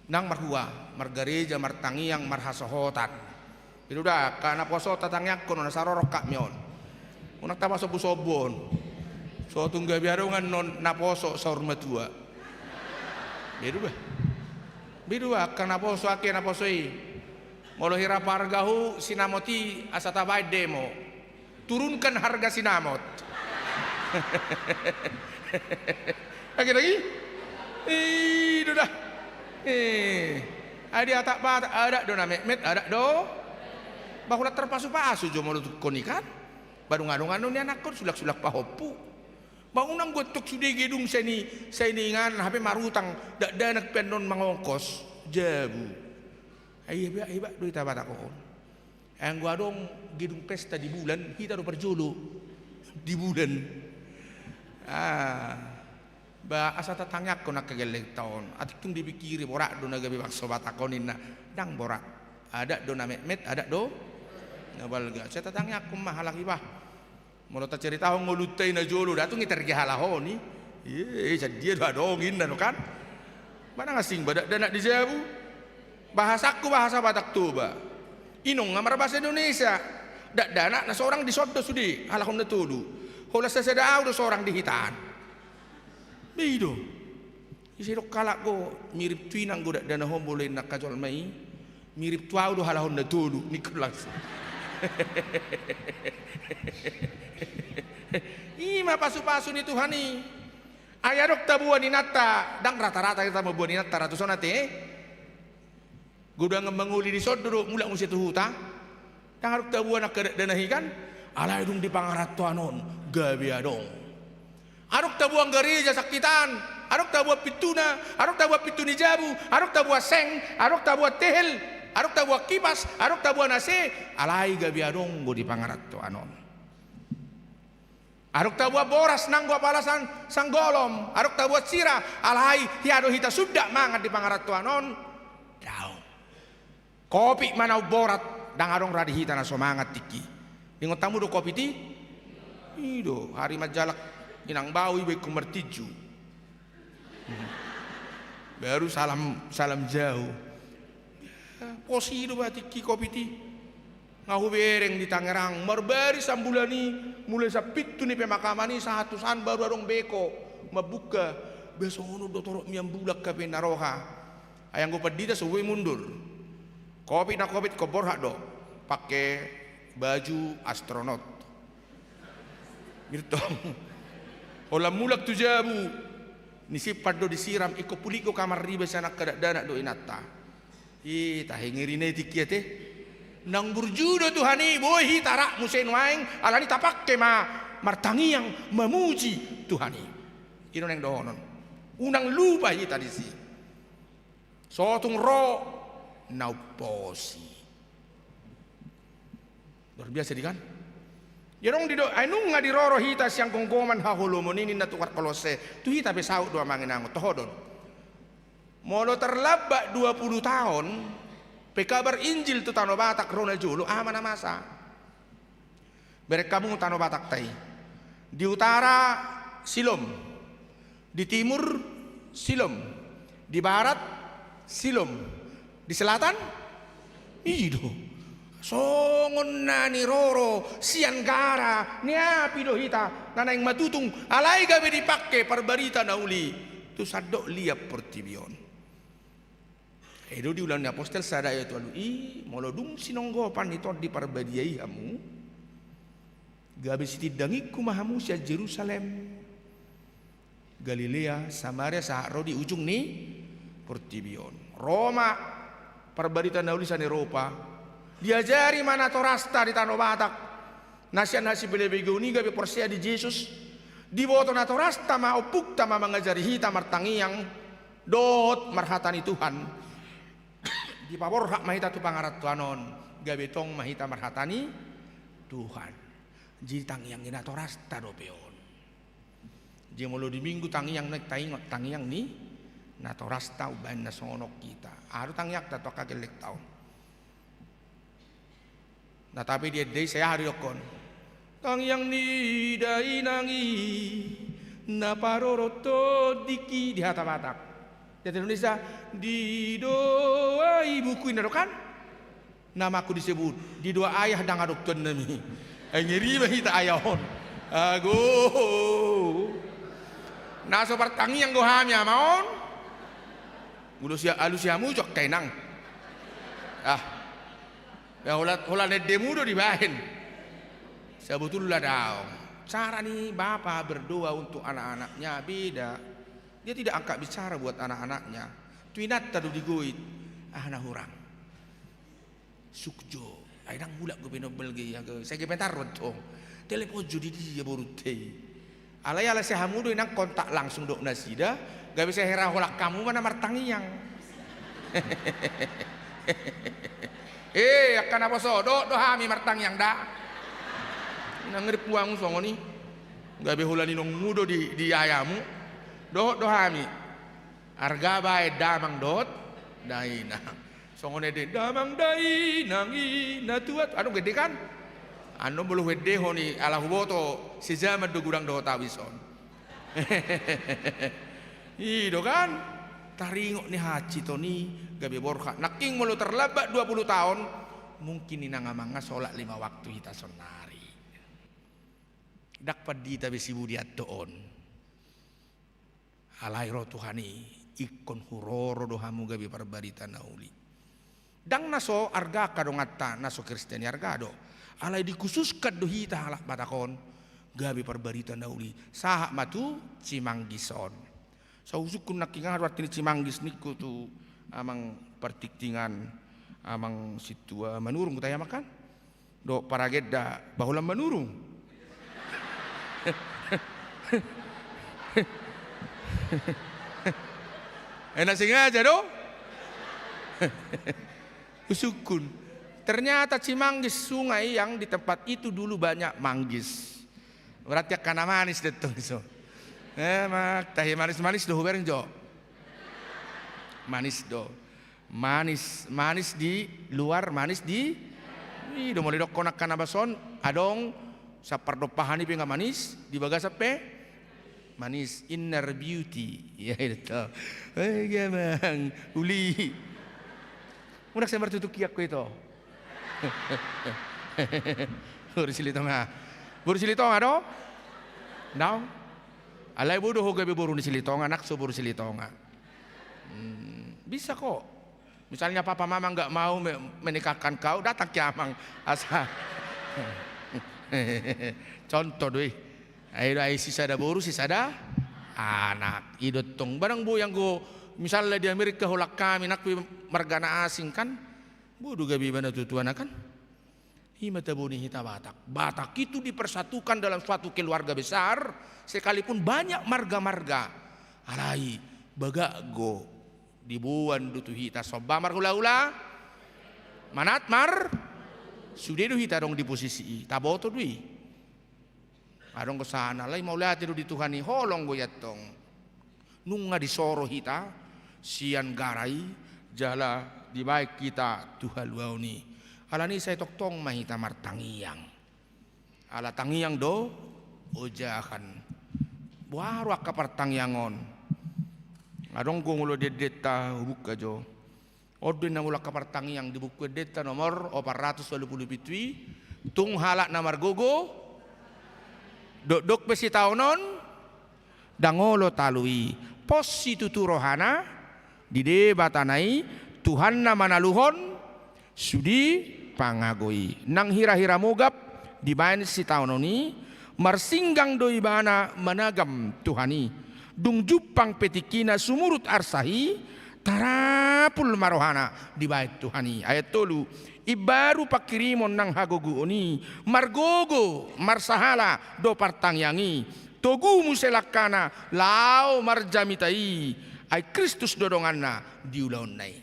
nang marhua margareja martangi yang marhasohotan itu dah karena poso tatangyak kono nasarorok kak mion unak tabaso busobon so tungga biarongan non naposo saur matua bidu bah karena poso ake naposoi molo hira pargahu sinamoti asata bae demo turunkan harga sinamot lagi itu dah ada tak ada do na met ada do bahulat terpasu-pasu jo molo konikan baru ngadong-ngadong ni anak kon sulak-sulak pahopu bangunang gotok sudah gedung saya ni ngan hape marutang dak danak penon mangongkos jabu Iya duit apa tak kon? Yang gua dong gedung pesta di bulan kita do perjolo di bulan. Ba asa tatangyak ko nakageleng taon. Atik tung dipikiri borak do nagabi bakso batakonin na dang borak. Ada do na met ada do nabalga. Saya tatangyak ko mahalaki ba. Molo ta cerita ho ngulutay na jolo datung itergi halahoni. Dia do adongin na no kan. Mana ngasing badak danak di Jabu. Bahasaku bahasa Batak Toba inong ngamar bahasa Indonesia dak dana na seorang di soddo sudi halakon na tudu hola sa sadaaw do seorang di hitaan bido isirok kalak ko mirip tuinang go dak dana hombolay na kajol mai mirip tuaw do halakon na tudu nikulas ima pasu-pasu ni Tuhan ni ayarok tabuan ni nata dang rata-rata kita mabuan ni nata ratusan ate gudang menguli di sodro mulak musi tu huta Tangaruk tabuan nak danahi kan, alay dong di pangaratto anon, gabi adong. Aruk tabuang gereja sakitan, aruk tabuang pituna, aruk tabuang pituni jabu, aruk tabuang seng, aruk tabuang tehel, aruk tabuang kipas, aruk tabuang nase, alay gabi adong go di pangaratto anon. Aruk tabuang boras nang gua palasan sanggolom, aruk tabuang sira, alay hiado hita sudah mangat di pangaratto anon. Daw. Kopi manau borat, dang adong radi hita na semangat tiki. Ingot tamu do kopi ti? Ido hari majalak inang bau ibe kumertiju. Baru salam jauh. Posi do batiki kopi ti. Ngahu bereng di Tangerang, merbari sambulani mulai sa pitu ni pemakamani sahatusan baru adong beko mabuka besok ono do torok miam bulak ka Naroha. Ayang go padita suwe mundur. Kopi na kopi ko borhak do pakai baju astronot. Gitu. Olam mulak tu jabu. Nisipat do disiram iko puliko kamar riba sana kada dana do inata. Tah ngirine tikia teh. Nang burjudo Tuhani boy hitara musen waeng alani tapak kema martangi yang memuji Tuhani. Ino neng dohonon. Unang lupa hita disi. Sotung ro nauposi. Luar biasa di kan? Yerong dido ainung nga diroro hita siyang kongkoman haholo moninin na tukar kolose. Tu hita besau dua manginango tohodon. Molo terlaba 20 tahun pekabar Injil tu Tanah Batak rona julu mana masa. Berek kamu Tanah Batak tai. Di utara Silom. Di timur Silom. Di barat Silom. Di selatan ido. Songon nani roro sian gara ni api do hita nanaing matutung alai gabe dipakai perbarita nauli tu sadok liap pertibion. Edo di ulang apostel sadaya tu alu molodung sinonggopan itu di perbadiai hamu gabe siti dangiku mahamu sia Jerusalem Galilea Samaria saharo di ujung nih pertibion Roma perbarita nauli san Eropa diajari mana torasta di Tanah Batak nasi belebego ni gabe persia di Yesus di boto na torasta ma opuk tama mengajari hita martangi yang dot marhatani Tuhan di pabor hak mahita tu pangarat tuanon gabe tong mahita marhatani Tuhan jitang yang ina torasta do peon jemolo di minggu tangi yang naik tangi yang ni na torasta uban na sonok kita aru tangyak tato kagelek taon. Nah tapi dia saya hari dokon tang yang ni dai nangi na paroroto diki di hata Batak di Indonesia di doa ibuku ini kan namaku disebut di doa ayah dang adopton nami ngeri bahita ayahon ago na so pertangi yang gohamnya maon alusiamu cok tenang ya hola demu do dibahin sebetulnya daong cara nih bapak berdoa untuk anak-anaknya beda. Dia tidak angkat bicara buat anak-anaknya. Tuinat tadu digoit. Nah hurang. Sukjo. Aidang bulak gue penobel ge ya ge. Saya gepentar rontong. Telepon judi dia baru teh. Alay saya hamudo inang kontak langsung dok nasida. Gak bisa hera holak kamu mana martangi yang. Akan apa so? Do hami martangi yang dah. Nang ngerip uang songo ni. Gak behulani nong mudo di ayamu. Do hami arga bae damang dot daina songone de damang dainang ina tuat anu gede kan anu bolu gede honi ala huboto si zaman do gurang do tawison do kan taringok ni haji toni gabe borha naking mulu terlabak 20 tahun mungkin ina ngamanga sholat 5 waktu hita sonari dak padita besi budiat doon alai roh Tuhani ikon huroro dohamu gabi perbarita nauli dang naso arga kadongata naso Kristiani arga do alai dikhususkan dohita halak batakon gabi perbarita nauli sahak matu Cimanggison sausukun nakingan arwatini Cimanggis niku tu amang pertiktingan amang situa manurung kutaya makan Do paragedda bahulam menurung. Enak sengaja do. Usukun. Ternyata Cimanggis, sungai yang di tempat itu dulu banyak manggis. Berarti karena manis detong so. Mak tahi manis do bareng jo. Manis do. Manis di luar, manis di do mulai dok konak kana bason adong sapardo pahani pe manis di bagas pe manis inner beauty ya itu. Gamang uli. Unak saya bertutuk kiak ko ito. Buru silitonga do? Now, alay bodoh gabi buru ni silitonga, nakso buru silitonga. Bisa kok. Misalnya papa mama nggak mau menikahkan kau, datang kiamang asa. Contoh doi. Ayo sisa ada buru, sisa ada anak. Idot tong barang bu yang go misalnya di Amerika holak kami nak margana asing kan. Bodoh gabi mana tutuan kan? Himata boni hita Batak. Batak itu dipersatukan dalam suatu keluarga besar, sekalipun banyak marga-marga. Alai bagago dibuan dutu hita sobamar hula-hula. Manat mar sudedo hita dong di posisi taboto dui. Adong ke sana lai mau lihat itu di Tuhani holong goyatong. Nunga disoro hita sian garai jala di baik kita Tuhan luauni. Ala ni saya toktong mahita martangiang. Ala tangiang do ojakan. Buaru akka pertangiangon. Adong gungulo dedeta buka jo. Odin na ulak pertangiang di buku dedeta nomor 427 tung halak namar gogo. Dok besi taunon dangolo talui. Pos situ turohana di debatanai Tuhan nama naluhon sudi pangagoi nang hira-hira mogap di bayan si tahun ini marsinggang doi bana managam Tuhani dung jupang petikina sumurut arsahi tarapul marohana di bait Tuhani ayat tolu ibaru pakirimon nang hagogu oni margogo marsahala do partangyangi togu muselakana lao marjamitai ay Kristus dodonganna diulaun nai.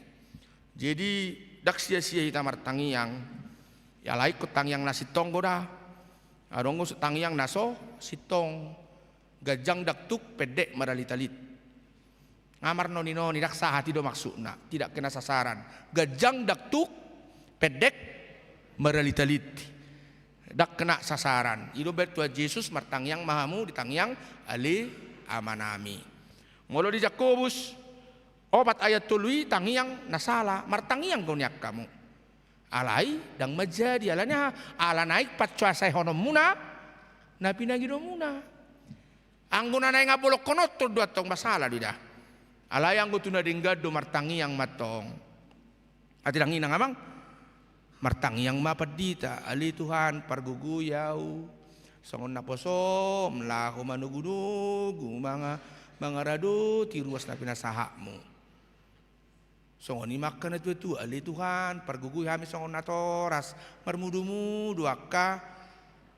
Jadi dak sia-sia hita martangiang ya laik ko tangiang na sitong goda adongo tangiang naso sitong gajang daktuk pedek maralitalit ngamar noni dak sahati do maksudna tidak kena sasaran gajang daktuk pedek maralitalit dak kena sasaran ido betua Yesus martangiang mahamu ditangiang ali amanami ngolo di Jakobus opat ayat tului tangiang nasala martangiang goniak kamu alai dang majadi alanya ala naik patcuasai honom muna napi nagi do muna angguna naik ngabolok konot dua tong masalah didah alai anggo tuna denggado martangiang matong ati dangi nang amang martangiang mapadita ali Tuhan parguguyau songon naposo mlahu manugunugu mga rado tiruas na pinasahakmu songon imakan itu ali Tuhan parguguy hami songon natoras marmudu-mudu akka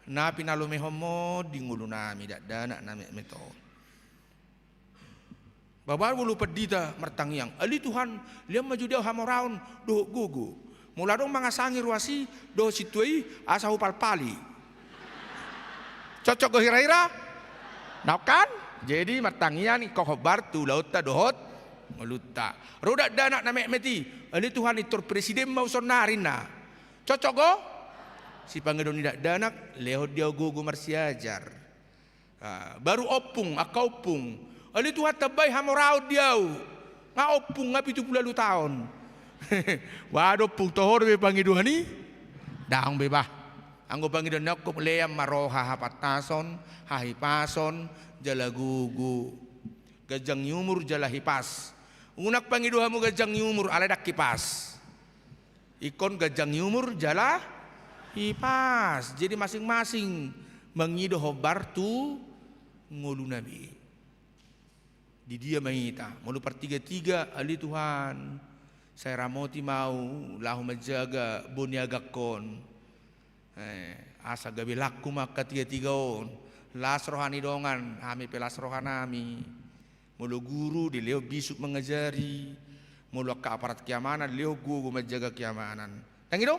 na pinalomehomo di ngulu nami dak dana nami meto babar bulu pedita martangiang ali Tuhan liam maju dia hamoraun do gugu mula dong mangasangi ruasi do situai asa upal pali cocok ke hira-hira kan jadi martangiang kohobar tu lauta dohot meluta roda dana na meti ali Tuhan itur presiden mau sonarina cocok go si pangedon tidak danak lehot dia gugu marsiajar baru opung akaupung ali Tuhan tabay hamoraud diau nga opung nga 70 tahun wado pung tohor be pangiduhan ni daang bebah anggo pangidon nakop leam maroha hapatason hahipason jala gugu gajang yumur jala hipas unak pangiduhamu gajang yumur aladak kipas ikon gajang yumur jala hipas jadi masing-masing mengido hobar tu ngulu nabi di dia mahita mulu pertiga-tiga ali Tuhan saya ramoti mau lahu menjaga boniagakon Asa gabi laku maka tiga-tigaon. Las rohani dongan, kami pelas rohanami. Mulu guru di leo bisuk mengajari. Mulu ke aparat keamanan, leo guru menjaga keamanan. Tang itu?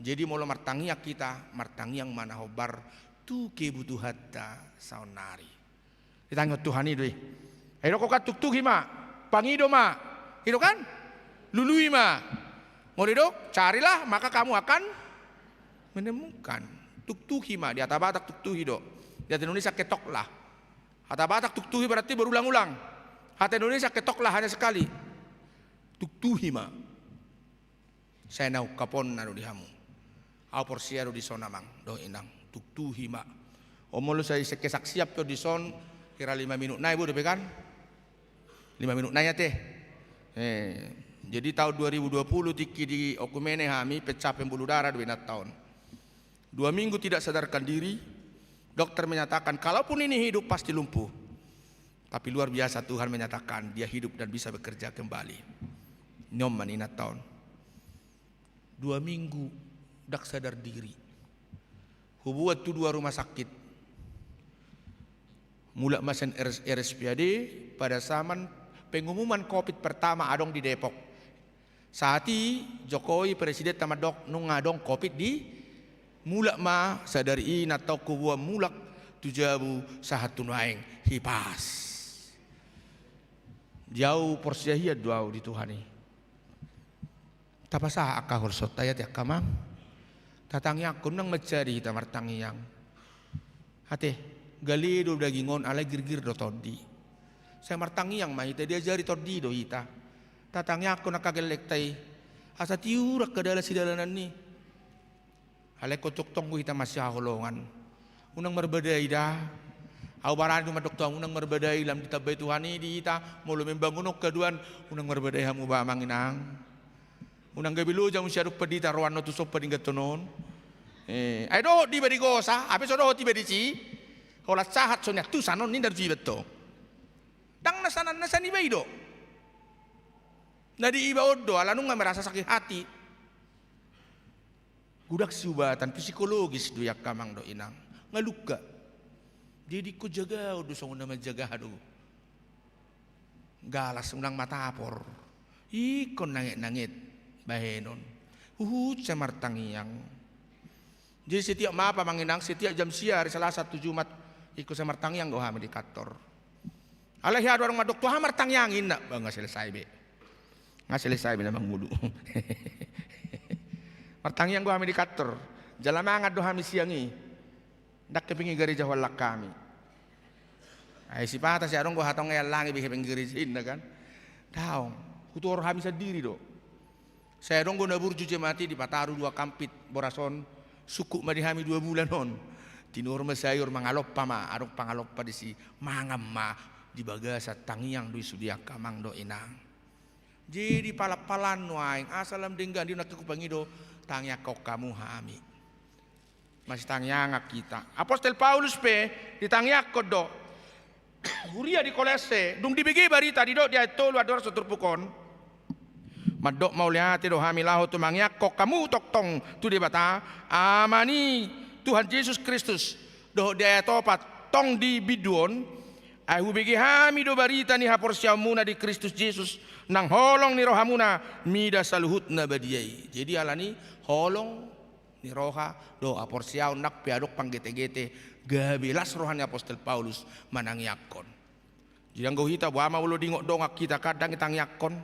Jadi mulu martangiak kita, martangiang mana hobar tu kebutuhatta saunari. Ditanya Tuhan itu. Ayo kok tuk-tuk hima, pangido ma. Itu kan? Lului ma. Mau didok, carilah maka kamu akan menemukan. Tuk-tuki ma, di atas batak tuk-tuki dok. Di atas Indonesia ketoklah. Atas batak tuk-tuki berarti berulang-ulang. Atas Indonesia ketoklah hanya sekali. Tuk-tuki ma. Saya nau kapon naru di hamu. Au porsiaru di sonamang do inang. Tuk-tuki ma. Omolo saya sekesak siap to di son kira 5 minit naik bu depan kan? 5 minit naik teh. Jadi tahun 2020 tiki di Okumene kami pecah pembuluh darah 2 tahun. 2 minggu tidak sadarkan diri. Dokter menyatakan kalaupun ini hidup pasti lumpuh. Tapi luar biasa Tuhan menyatakan dia hidup dan bisa bekerja kembali. Nyoman ini tahun. 2 minggu dak sadar diri. Hubuat tu 2 rumah sakit. Mula masen RSPAD pada zaman pengumuman COVID pertama adong di Depok. Saati Jokowi presiden tamadok nung ngadong COVID di mulak ma sadari atau kubuah mulak tujabu sahatun waeng hipas. Jauh porsiahia duau di Tuhani. Tapasa akah horsot ayat ya kamang. Tatangi aku nang mencari kita martangi yang. Hati gali do dagingon ala girgir do todi. Saya martangi yang mahita dia jari todi do hita. Tatangi aku nakagelek tay. Asa tiurak ke dalam sidalanan ni. Alek kocok tonggu kita masih holongan. Unang berbedai dah. Au barang cuma dokter unang berbedai dalam kita bayi Tuhan ini kita mulu membangun keduan unang berbedai hamu ba manginang. Unang gabilu jamu syaruk pedi taruan no tusop pedi gatonon. Ayo di beri gosa, apa sodo di beri ci. Kalau sahat sonya tu sanon ni dari beto. Dang nasani bayi do. Nadi iba odo alanung nggak merasa sakit hati. Gudak subatan psikologis doyak kamang do inang ngaluka. Jadi ku jaga udah song nama jaga adu. Galas unang matapor. Ikon nangit bahenon. Samartangiang. Jadi setiap maapa manginang setiap jam siar salah satu Jumat ikut samartangiang do hami di kantor. Alahi ada orang madok tu hamartangiangin nak bang selesai be. Nggak selesai be namang mulu. Martangiang gua kami di kantor. Jalan mangat do kami siangi. Dak kepingi gereja walak kami. Ay si pata si arong gua hatong ngayal langi bihe gereja inna kan. Daong. Kutu orang kami sendiri do. Saya dong gua nabur cuci mati di Pataru 2 kampit borason. Suku madi kami 2 bulan on. Tinur sayur mangalop pa ma. Arong pangalop pa di si mangam ma. Di bagasa tangiang dui sudiak kamang do inang. Jadi palapalan waing asalam denggan di nakukupangido. Tangya kau kamu hami. Masih tangya ngak kita. Apostel Paulus pe ditangya ko do. Huria di kolese. Dung dibigi barita di do dia tolu ador soturpukon. Madok mau lihat do hami lahu tu mangya kau kamu toktong tu di bata. Amani Tuhan Yesus Kristus. Do dia topat tong di biduon. Ahu bigi hami do barita ni haporsiamuna di Kristus Yesus. Nang holong ni rohamuna mida saluhut na badiyai. Jadi alani holong ni roha do aporsiaw nak piadok panggete-gete gabelas rohani Apostel Paulus manangyakon. Jadi ang hita buama ulo dingok dongak kita kadang itang yakon.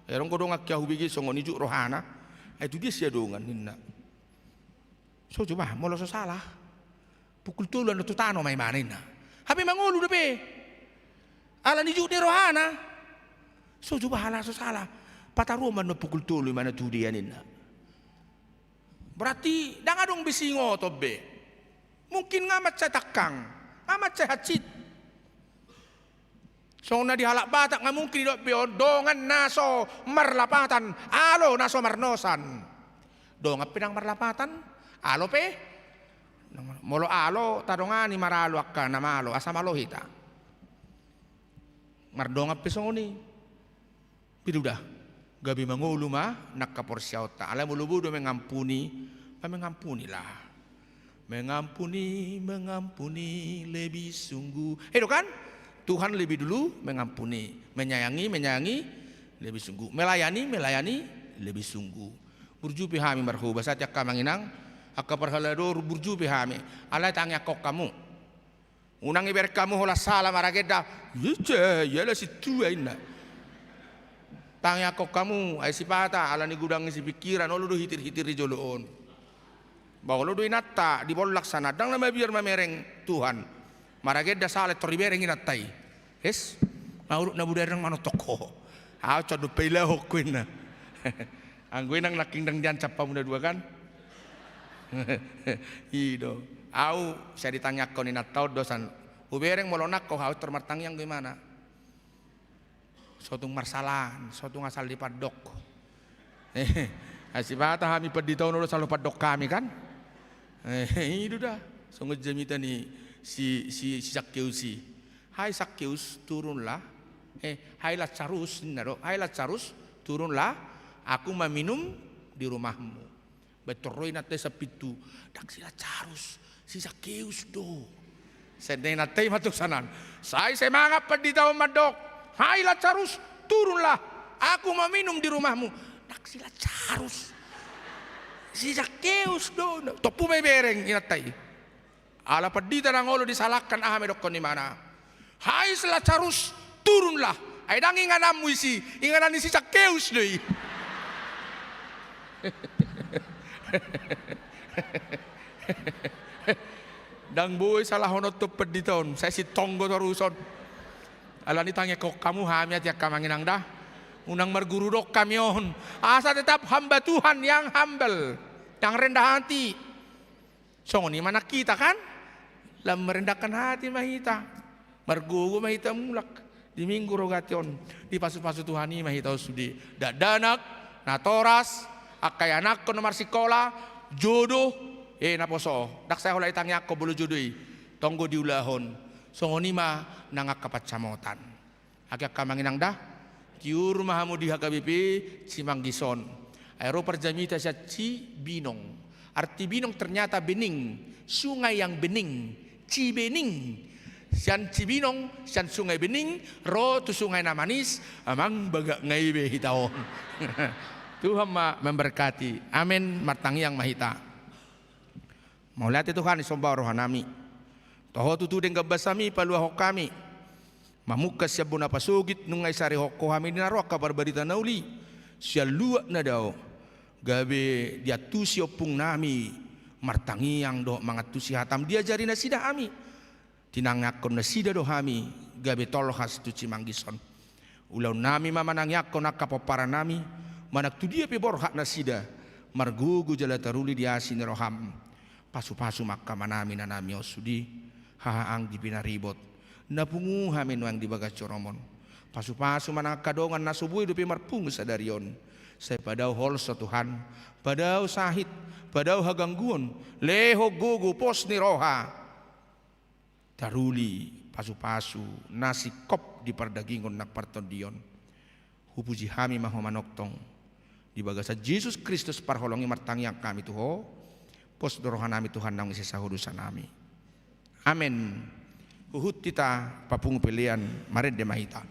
Erong ko dongak kya hubigi songon ijuk rohana. Itu dia sia dongan ninna. So coba molo so salah. Pukul tuluan do tutano may manin na. Habi mangulu depe. Ala ijuk ni rohana. So coba halah so salah. Pataru man no pukul tulu mana tu dia ninna. Berarti dang adong bisingo tobe. Mungkin ngamat saya takang, ngamat saya hacit. So na dihalak batak nga mungkin dok biodongan naso marlapatan, alo naso marnosan. Donga pinang marlapatan, alo pe. Molo alo tadongani maralo akka na malo asa malohita. Mardonga pesoni. Pidudah. Gabi mangulu ma nakkaporsyaw ta. Alam mo lubudo mengampuni, mengampuni lah. Mengampuni, mengampuni lebih sungguh. Itu kan? Tuhan lebih dulu mengampuni, menyayangi, menyayangi lebih sungguh, melayani, melayani lebih sungguh. Burju pihami marhuba saat yakka manginang, akka perhalador burju pihami. Alay tangya kok kamu. Unang iber kamu hola salah marageda. Yeje, yala si tua ina. Tangya kok kamu, ay si pata, ala ni gudang si pikiran, olo do hitir-hitir di joloon. Bahwa lo inata di bolak sana dang nama biar mamereng Tuhan marageda salet toribereng inatai es naurut na budarang mano toko ha codo pela hokuina angguin nang naking dang jan capa muda dua kan ido au saya ditanya kau inatau dosan ubereng molonak kau hau termartang yang gimana suatu marsalan suatu ngasal di padok asibata kami peditau nulo selalu padok kami kan itu dah sungguh jamita nih si Zakheus si hai Zakheus turunlah hai Lazarus naro hai Lazarus turunlah aku meminum di rumahmu betoroi nate sapitu dak si Lazarus si Zakheus do sedeng nate matuk sanan saya semangat peditau madok hai Lazarus turunlah aku meminum di rumahmu dak si Lazarus si Zakheus do topu may bereng inatay ala padita ng olo disalakkan ahame dokon ni mana hai Lazarus turunlah ay dang inganam mo si inganan ni si Zakheus do dang buhay sa lahonot to paditon saya si tonggo taruson ala ni tangya kok kamu hami at yak kamanginang dah unang margurudok kami on asa tetap hamba Tuhan yang humble yang rendah hati so ni mana kita kan lam merendahkan hati mahita margugu mahita mulak di minggu rogation di pasu-pasu Tuhan ini mahita sudi dadanak natoras akay anak ko nomar sikola jodoh naposo dak saya hulay tangyak ko bulu jodoh tonggo diulahon so ni ma nangakapat samotan agak kamanginang dah Kiur mahamu di HKBP Cimanggison. Aero perjamita siya Cibinong. Arti binong ternyata bening. Sungai yang bening. Cibening. Sian Cibinong, sian sungai bening. Ro tu sungai na manis. Amang baga ngaibe hitaon. Tuhan memberkati. Amin. Martangi yang mahita. Mau lihat itu kan isomba rohanami. Toho tutudeng gabasami paluahok kami. Mamukas siya buna pasugit nung ay sari hoko kami dinarok kabar barita nauli siya luwak na daw gabi dia tusi opung nami martangiang do mga tusi hatam dia jari na sida ami tinangakon na sida do kami gabi tolhas tu Cimanggison ulaw nami mamanangyakon nakapapara nami manak tu dia piborhak na sida margugu jala taruli dia siniroham pasu-pasu makamanami na nami osudi hahaang di pinaribot napungu hamin wang di bagas coromon pasu-pasu manang kadongan nasubuhi dupi marpung sa darion say padaw hol sa Tuhan padaw sahit padaw hagangguon leho gugu pos ni roha taruli pasu-pasu nasi kop di pardagingon nakparton dion hupuji hami mahomanoktong di bagas sa Jesus Kristus parholongi martangyang kami tuho pos dorohan nami Tuhan nang isisahudusan nami amen. Uhut kita papung pilihan marid de mahita.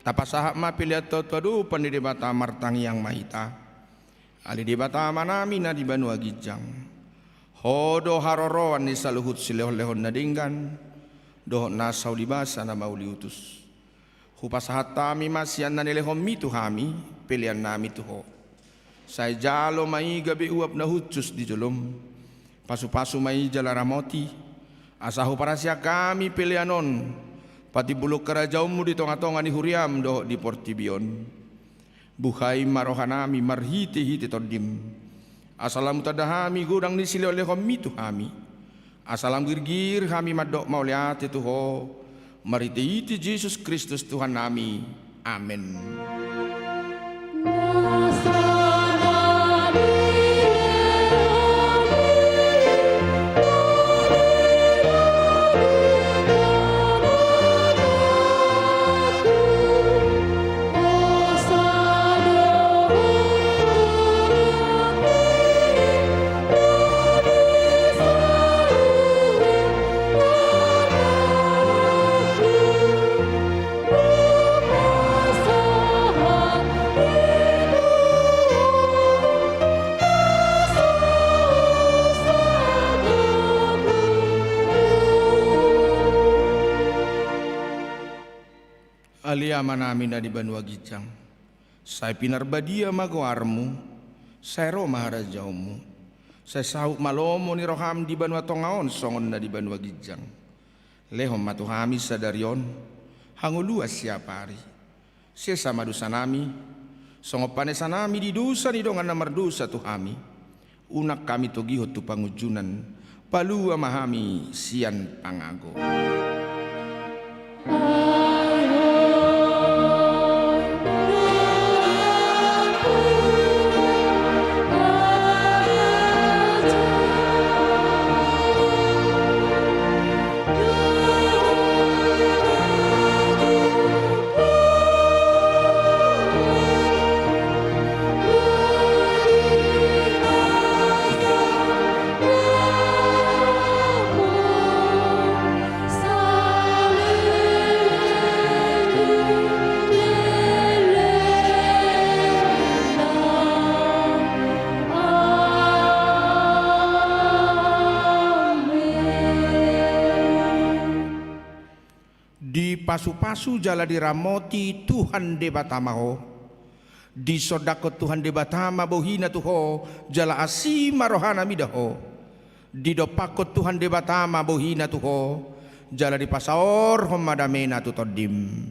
Tapasahak mapiliat totodu pan di debata martang yang mahita. Ali debata manami na di Banua Gijang. Hodo haroroan ni saluhut silehon-lehon na dinggan. Dohot nasau di basa na mauli utus. Hupasahat tami masyan na nilehon mitu hami. Pilihan nami tuho. Say jalo mai gabi uap na hutsus di julum. Pasu-pasu mai jalaramoti. Asahu para siya kami pilihanon. Pati buluk kerajaanmu di tonga-tonga ni huriam do di Portibion. Buhay marohanami marhiti-hiti todim. Asalam tadahami gudang ni sili oleh kami tuhami. Asalam girgir kami madok mauliati tuho. Marhiti-hiti Yesus Kristus Tuhan nami. Amin. Aliama namin na di Banua Gijang. Say pinarbadia magawarmu. Say ro maharajawmu. Say sahuk malomo ni roham di Banua Tongaon songon na di Banua Gijang. Lehom matuhami sa daryon. Hanguluas siya pari. Siya sama dusa nami. Songopanesa nami di dusa ni dongan na mardusa tuhami. Unak kami tugihot tu pangujunan. Palua mahami siyan pangago. Di pasu-pasu jala diramoti Tuhan debatamaho. Di sodako Tuhan debatama bohina tuho jala asima rohana midaho. Di dopako Tuhan debatama bohina tuho jala di pasaor homadamena tutodim.